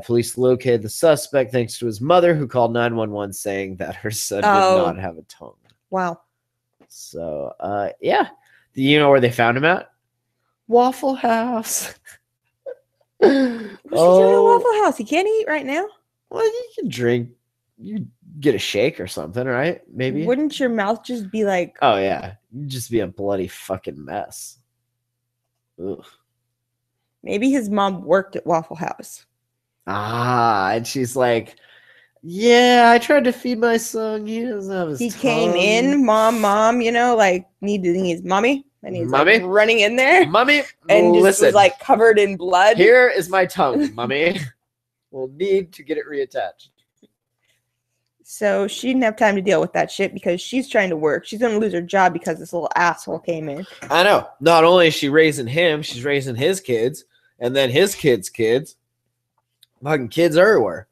Police located the suspect thanks to his mother, who called 911 saying that her son did Oh. not have a tongue. Wow. So, yeah. Do you know where they found him at? Waffle House. What's he doing at Waffle House? He can't eat right now. Well, you can drink. You get a shake or something, right? Maybe. Wouldn't your mouth just be like? Oh, yeah. You'd just be a bloody fucking mess. Ugh. Maybe his mom worked at Waffle House. And she's like, "Yeah, I tried to feed my son. He doesn't have his He tongue." came in, mom, you know, like needing his mommy, and he's Mommy? like running in there Mommy, and just listen. was like covered in blood. Here is my tongue, mommy. We'll need to get it reattached. So she didn't have time to deal with that shit because she's trying to work. She's gonna lose her job because this little asshole came in. I know. Not only is she raising him, she's raising his kids, and then his kids' kids. Fucking kids everywhere.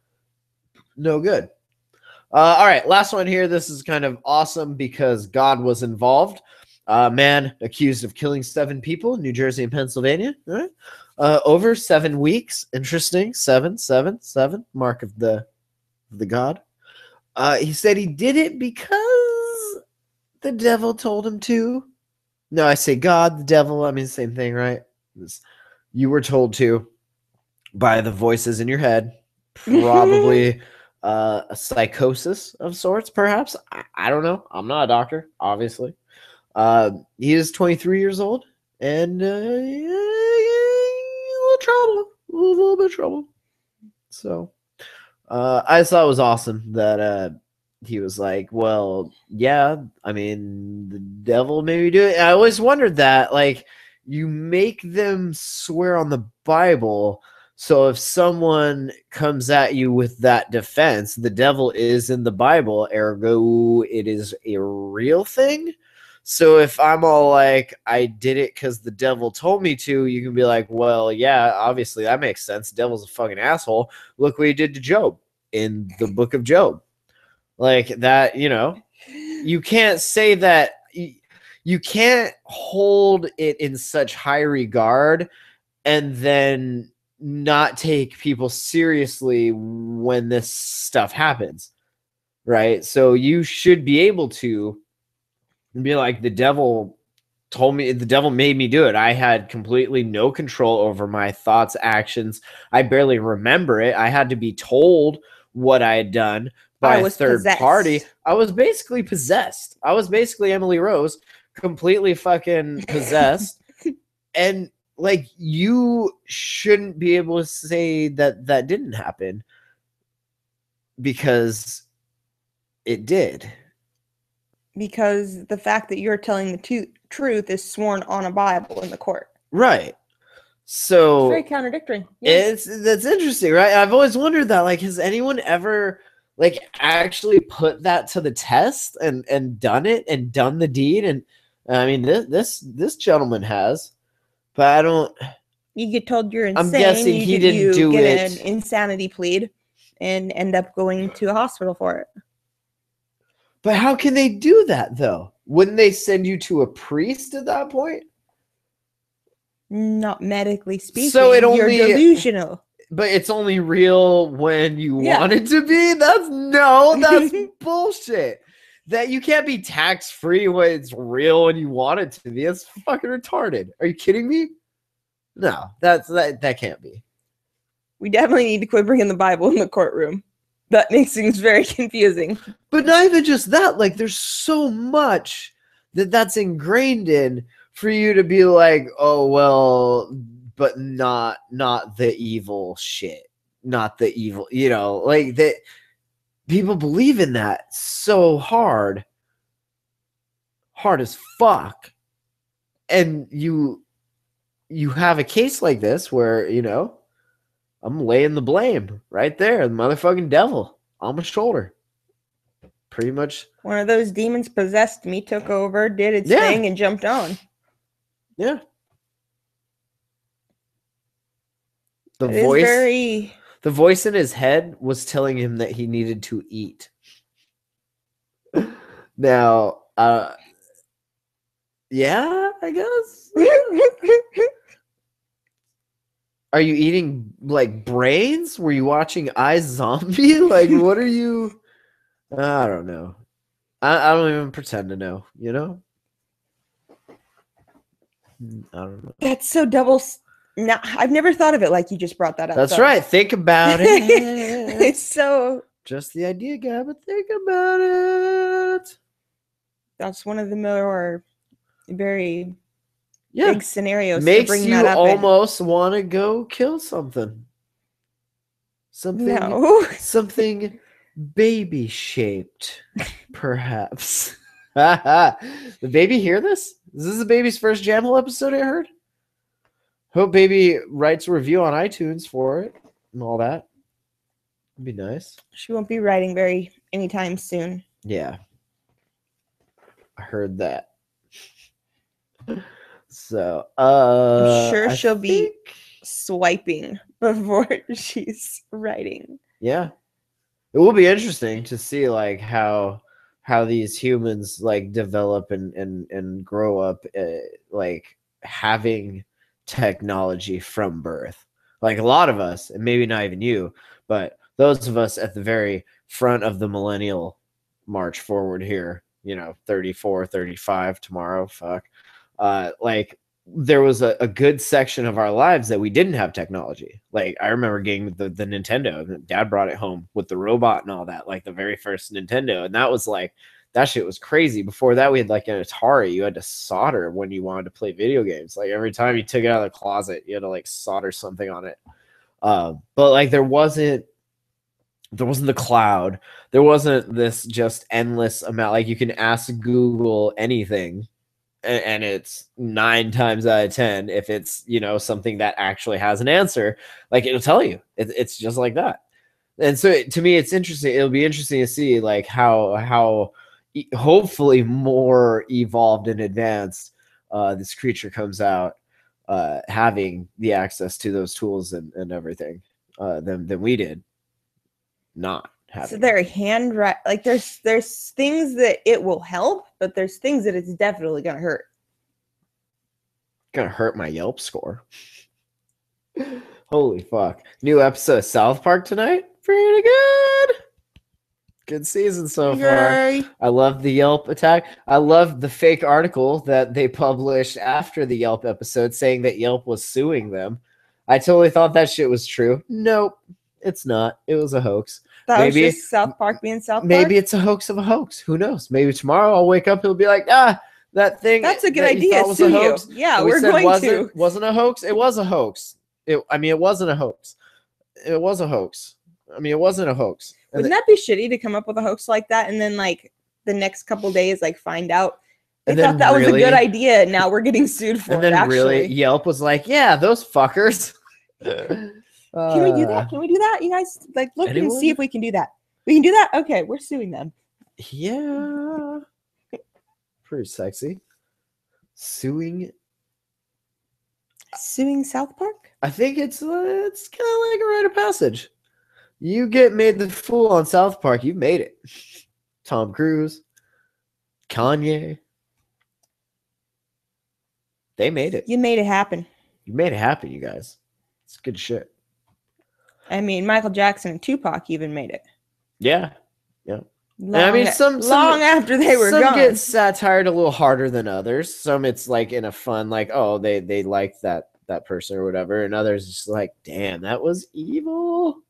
No good. All right, last one here. This is kind of awesome because God was involved. Man accused of killing 7 people in New Jersey and Pennsylvania. All right. Over 7 weeks. Interesting. 7, 7, 7. Mark of the God. He said he did it because the devil told him to. No, I say God, the devil. I mean, same thing, right? You were told to by the voices in your head. Probably a psychosis of sorts, perhaps. I don't know. I'm not a doctor, obviously. He is 23 years old, and a little bit of trouble. So, I just thought it was awesome that he was like, "Well, yeah, I mean, the devil made me do it." And I always wondered that, like, you make them swear on the Bible. So if someone comes at you with that defense, the devil is in the Bible, ergo it is a real thing. So if I'm all like, I did it because the devil told me to, you can be like, well, yeah, obviously that makes sense. The devil's a fucking asshole. Look what he did to Job in the book of Job. Like that, you know, you can't say that. You can't hold it in such high regard and then not take people seriously when this stuff happens, right? So you should be able to be like, the devil told me, the devil made me do it. I had completely no control over my thoughts, actions. I barely remember it. I had to be told what I had done by a third party. I was basically possessed. I was basically Emily Rose, completely fucking possessed. And like, you shouldn't be able to say that that didn't happen because it did. Because the fact that you're telling the truth is sworn on a Bible in the court. Right. So it's very contradictory. Yeah. That's interesting, right? I've always wondered that. Like, has anyone ever like actually put that to the test and done it and done the deed? And I mean, this gentleman has. But I don't. You get told you're insane. I'm guessing he didn't do get it. An insanity plead and end up going to a hospital for it. But how can they do that though? Wouldn't they send you to a priest at that point? Not medically speaking. So you're delusional. But it's only real when you want it to be. That's bullshit. that you can't be tax free when it's real and you want it to be. That's fucking retarded. Are you kidding me? No, that can't be. We definitely need to quit bringing the Bible in the courtroom. That makes things very confusing. But not even just that. Like, there's so much that's ingrained in for you to be like, oh well, but not the evil shit, not the evil. You know, like that. People believe in that so hard as fuck, and you have a case like this where, you know, I'm laying the blame right there, the motherfucking devil on my shoulder. Pretty much. One of those demons possessed me, took over, did its thing, and jumped on. Yeah. The voice in his head was telling him that he needed to eat. Now, yeah, I guess. Are you eating like brains? Were you watching iZombie? Like, what are you? I don't know. I don't even pretend to know, you know? I don't know. That's so double. No, I've never thought of it like you just brought that up. That's right. Think about it. It's so. Just the idea, guy, but think about it. That's one of the more very big scenarios. Makes to bring you that up almost want to go kill something. Something baby shaped, perhaps. The baby hear this? Is this the baby's first Jamhole episode I heard? Hope baby writes a review on iTunes for it and all that. It'd be nice. She won't be writing anytime soon. Yeah. I heard that. So, I'm sure she'll be swiping before she's writing. Yeah. It will be interesting to see like how these humans like develop and grow up like having technology from birth. Like a lot of us, and maybe not even you, but those of us at the very front of the millennial march forward here, you know, 34, 35 tomorrow, fuck. Like there was a good section of our lives that we didn't have technology. Like I remember getting the Nintendo. Dad brought it home with the robot and all that, like the very first Nintendo. And that was like, that shit was crazy. Before that, we had like an Atari. You had to solder when you wanted to play video games. Like every time you took it out of the closet, you had to like solder something on it. But like there wasn't the cloud. There wasn't this just endless amount. Like you can ask Google anything, and it's 9 times out of 10 if it's, you know, something that actually has an answer, like it'll tell you. It's just like that. And so to me, it's interesting. It'll be interesting to see like how hopefully more evolved and advanced this creature comes out, having the access to those tools and everything than we did not having. So they're handwrite, like there's things that it will help, but there's things that it's definitely gonna hurt. Gonna hurt my Yelp score. Holy fuck. New episode of South Park tonight. Pretty good. Good season so far. I love the Yelp attack. I love the fake article that they published after the Yelp episode saying that Yelp was suing them. I totally thought that shit was true. Nope, it's not. It was a hoax. That was just South Park being South Park? Maybe it's a hoax of a hoax. Who knows? Maybe tomorrow I'll wake up, he'll be like, that thing. That's a good idea. Was a hoax. Yeah, we're going to. Wasn't a hoax. It was a hoax. It wasn't a hoax. It was a hoax. I mean, it wasn't a hoax. Wouldn't that be shitty to come up with a hoax like that and then like the next couple days like find out they thought that was a good idea and now we're getting sued for it? And then really Yelp was like, yeah, those fuckers. Can we do that? Can we do that? You guys like look and see if we can do that. We can do that? Okay, we're suing them. Yeah. Pretty sexy. Suing South Park? I think it's kind of like a rite of passage. You get made the fool on South Park, you've made it. Tom Cruise, Kanye. They made it. You made it happen. You made it happen, you guys. It's good shit. I mean, Michael Jackson and Tupac even made it. Yeah. Yeah. And I mean, some long after they were some gone. get satired a little harder than others. Some it's like in a fun, like, oh, they like that person or whatever, and others just like, damn, that was evil.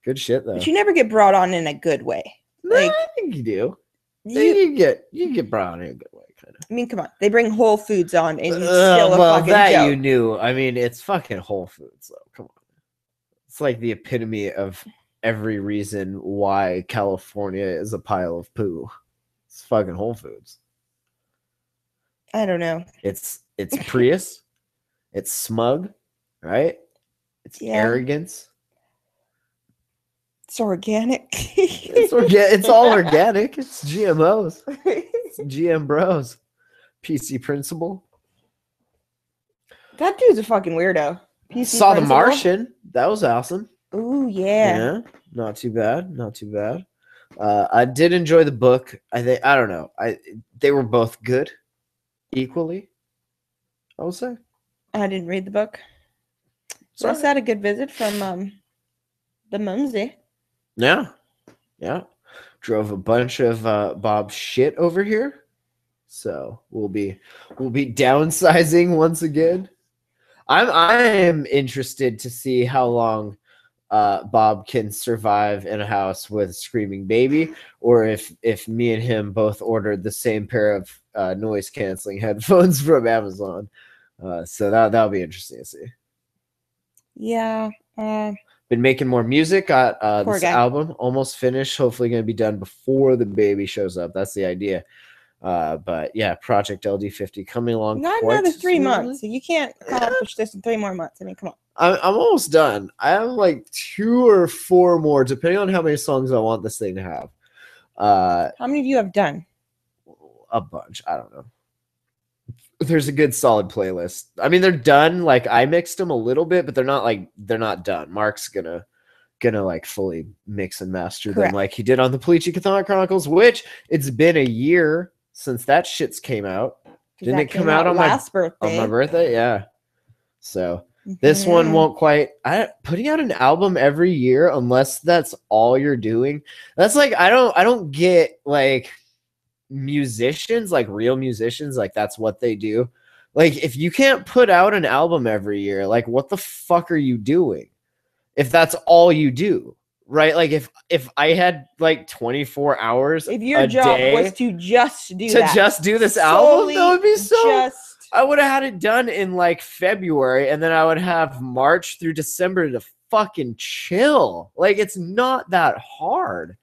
Good shit though. But you never get brought on in a good way. No, Like I think you do. you You get brought on in a good way, kind of. I mean, come on. They bring Whole Foods on and it's still a well, fucking that joke. you knew. I mean, it's fucking Whole Foods, though. Come on. It's like the epitome of every reason why California is a pile of poo. It's fucking Whole Foods. I don't know. It's Prius. It's smug, right? It's arrogance. It's organic. It's all organic. It's GMOs. It's GM bros. PC principal. That dude's a fucking weirdo. PC Saw The principal. Martian. That was awesome. Ooh, yeah. Not too bad. Not too bad. I did enjoy the book. I don't know. They were both good, equally, I will say. I didn't read the book. So I had a good visit from the Mumsy. Yeah. Drove a bunch of Bob's shit over here. So we'll be downsizing once again. I am interested to see how long Bob can survive in a house with a screaming baby, or if me and him both ordered the same pair of noise canceling headphones from Amazon. So that'll be interesting to see. Yeah. Been making more music. Got this guy. album almost finished. Hopefully going to be done before the baby shows up. That's the idea. But yeah, Project LD50 coming along. Not quite another 3 smoothly. months. You can't accomplish this in 3 more months. I mean, come on. I'm almost done. I have like 2 or 4 more, depending on how many songs I want this thing to have. How many of you have done? A bunch. I don't know. There's a good solid playlist. I mean, they're done. Like I mixed them a little bit, but they're not done. Mark's gonna like fully mix and master them like he did on the Pleachy Cathon Chronicles, which it's been a year since that shit's came out. Didn't it come out on my birthday? Yeah. So this one won't quite. Putting out an album every year, unless that's all you're doing. That's like I don't get like musicians, like real musicians, like that's what they do. Like if you can't put out an album every year, like what the fuck are you doing? If that's all you do, right? Like if I had like 24 hours, if your job was to just do this album, that would be so. I would have had it done in like February, and then I would have March through December to fucking chill. Like it's not that hard,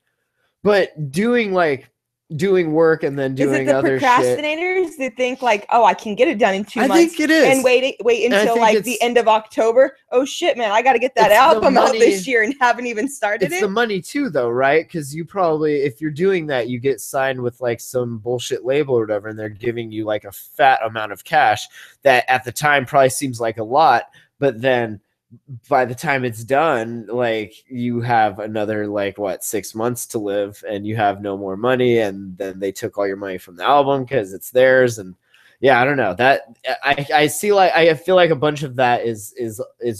but doing work and then doing other shit. Is it the procrastinators that think like, oh, I can get it done in 2 months? I think it is. And wait until like the end of October. Oh shit, man, I got to get that album out this year and haven't even started it. It's the money too, though, right? Because you probably, if you're doing that, you get signed with like some bullshit label or whatever, and they're giving you like a fat amount of cash that at the time probably seems like a lot, but then by the time it's done, like you have another like 6 months to live and you have no more money, and then they took all your money from the album because it's theirs. And yeah, I don't know, that I see, like I feel like a bunch of that is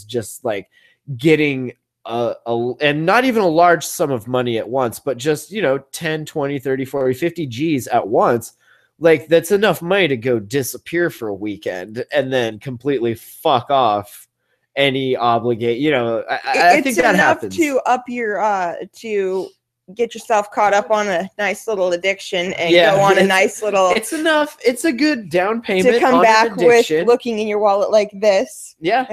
just like getting and not even a large sum of money at once, but just 10, 20, 30, 40, 50 G's at once. Like that's enough money to go disappear for a weekend and then completely fuck off any obligate. I think that happens. To up your to get yourself caught up on a nice little addiction and go on a nice little. It's enough. It's a good down payment to come on back an addiction. with looking in your wallet like this. Yeah.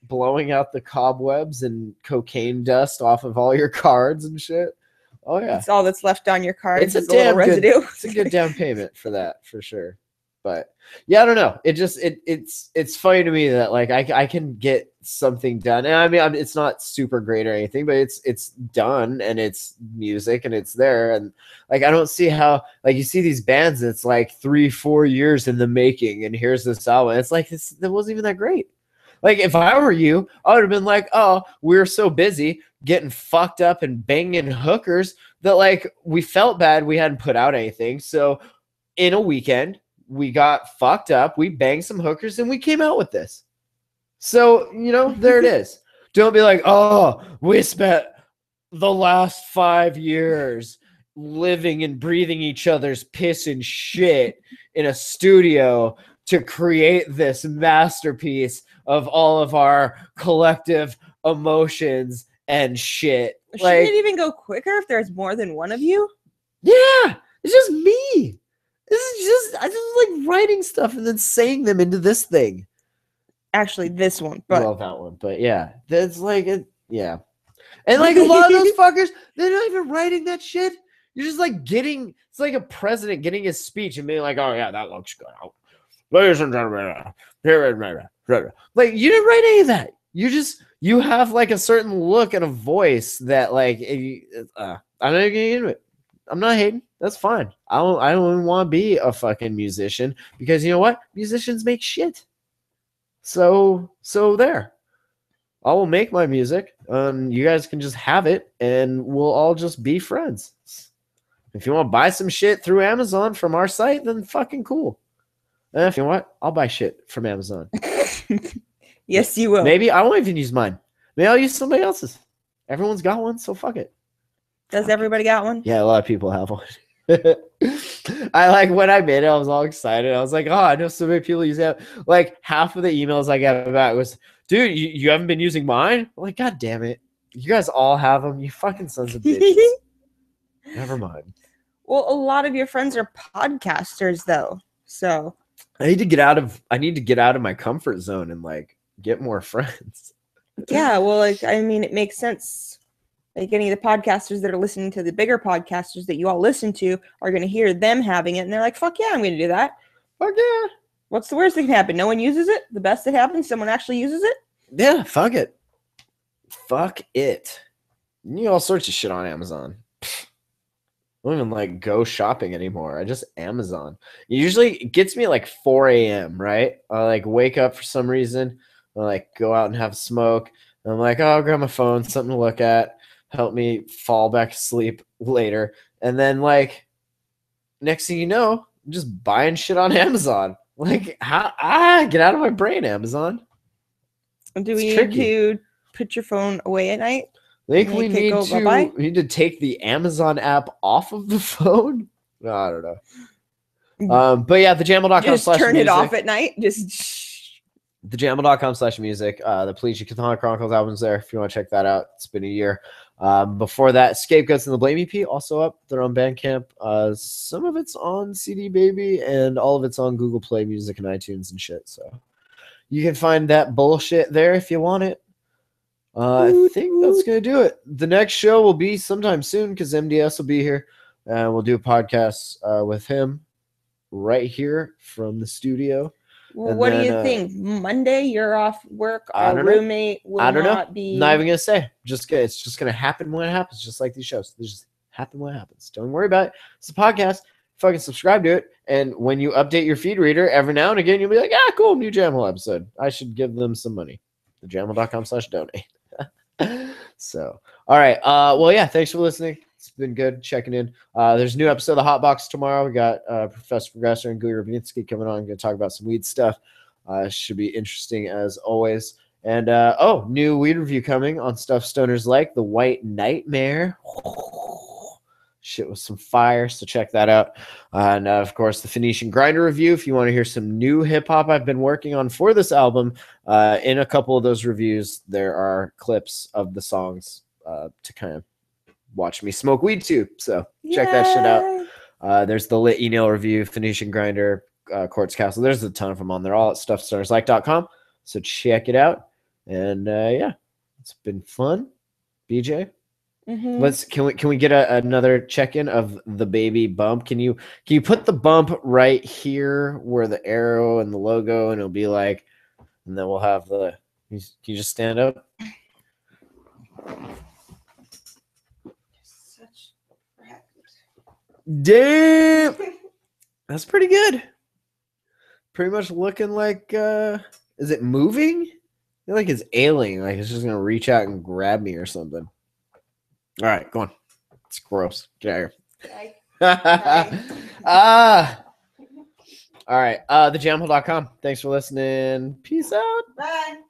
Blowing out the cobwebs and cocaine dust off of all your cards and shit. Oh yeah, it's all that's left on your card. It's a damn residue. It's a good down payment for that, for sure. But yeah, I don't know. It just it's funny to me that like I can get something done, and I mean it's not super great or anything, but it's done and it's music and it's there, and like I don't see how, like you see these bands that's like 3-4 years in the making, and here's this album. It's like that wasn't even that great. Like if I were you, I would have been like, oh, we're so busy getting fucked up and banging hookers that like we felt bad we hadn't put out anything. So in a weekend, we got fucked up, we banged some hookers, and we came out with this. So, there it is. Don't be like, oh, we spent the last 5 years living and breathing each other's piss and shit in a studio to create this masterpiece of all of our collective emotions and shit. Shouldn't it even go quicker if there's more than one of you? Yeah, it's just me. I just like writing stuff and then saying them into this thing. Actually, this one, but Well, that one, but yeah, that's like it. Yeah, and like a lot of those fuckers, they're not even writing that shit. You're just like getting. It's like a president getting his speech and being like, "Oh yeah, that looks good." Ladies and gentlemen, like you didn't write any of that. You have like a certain look and a voice that like I'm not getting into it. I'm not hating. That's fine. I don't want to be a fucking musician because you know what? Musicians make shit. So there. I will make my music. You guys can just have it, and we'll all just be friends. If you want to buy some shit through Amazon from our site, then fucking cool. And if you know what, I'll buy shit from Amazon. yes, you will. Maybe I won't even use mine. Maybe I'll use somebody else's. Everyone's got one, so fuck it. Does everybody got one? Yeah, a lot of people have one. I like when I made it, I was all excited. I was like, oh, I know so many people use that. Like half of the emails I got about was, dude, you haven't been using mine? I'm like, God damn it. You guys all have them. You fucking sons of bitches. Never mind. Well, a lot of your friends are podcasters though. So I need to get out of my comfort zone and like get more friends. yeah, well, like I mean, it makes sense. Like any of the podcasters that are listening to the bigger podcasters that you all listen to are going to hear them having it, and they're like, "Fuck yeah, I'm going to do that." Fuck yeah. What's the worst that can happen? No one uses it. The best that happens, someone actually uses it. Yeah, fuck it. Fuck it. You need all sorts of shit on Amazon. I don't even like go shopping anymore. I just Amazon. Usually it gets me at like 4 a.m., right? I like wake up for some reason. I like go out and have a smoke. And I'm like, oh, I'll grab my phone, something to look at. Help me fall back to sleep later. And then like next thing you know, I'm just buying shit on Amazon. Like get out of my brain, Amazon. Do we need to put your phone away at night? I think we need to take the Amazon app off of the phone. No, I don't know. But yeah, thejamhole.com/music. Just turn it off at night. Just thejamhole.com/music. The Please You Catholic Chronicles album's there if you want to check that out. It's been a year. Before that, Scapegoats and the Blame EP also up. They're on Bandcamp. Some of it's on CD Baby, and all of it's on Google Play Music and iTunes and shit. So you can find that bullshit there if you want it. I think that's gonna do it. The next show will be sometime soon because MDS will be here, and we'll do a podcast with him right here from the studio. Well, what do you think? Monday, you're off work. Our roommate will not be. Not even gonna say. It's just gonna happen when it happens. Just like these shows, they just happen when it happens. Don't worry about it. It's a podcast. Fucking subscribe to it, and when you update your feed reader, every now and again, you'll be like, "Ah, cool, new Jamhole episode. I should give them some money." thejamhole.com/donate. So, all right. Well, yeah. Thanks for listening. It's been good checking in. There's a new episode of the Hot Box tomorrow. We got Professor Progressor and Guy Rabinski coming on. I'm going to talk about some weed stuff. Should be interesting as always. And new weed review coming on Stuff Stoners Like, The White Nightmare. Shit with some fire, so check that out. And of course, the Phoenician Grinder review. If you want to hear some new hip hop I've been working on for this album, in a couple of those reviews, there are clips of the songs to kind of watch me smoke weed too. So check that shit out. There's the Lit Email review, Phoenician Grinder, Quartz Castle. There's a ton of them on there, all at stuffstarslike.com. So check it out. And yeah, it's been fun. BJ, can we get another check-in of the baby bump? Can you put the bump right here where the arrow and the logo, and it'll be like, and then we'll have the. Can you just stand up? Damn, that's pretty good. Pretty much looking like is it moving? I feel like it's ailing, like it's just gonna reach out and grab me or something. All right, go on. It's gross. Get out of here. All right, thejamhole.com. Thanks for listening. Peace out. Bye.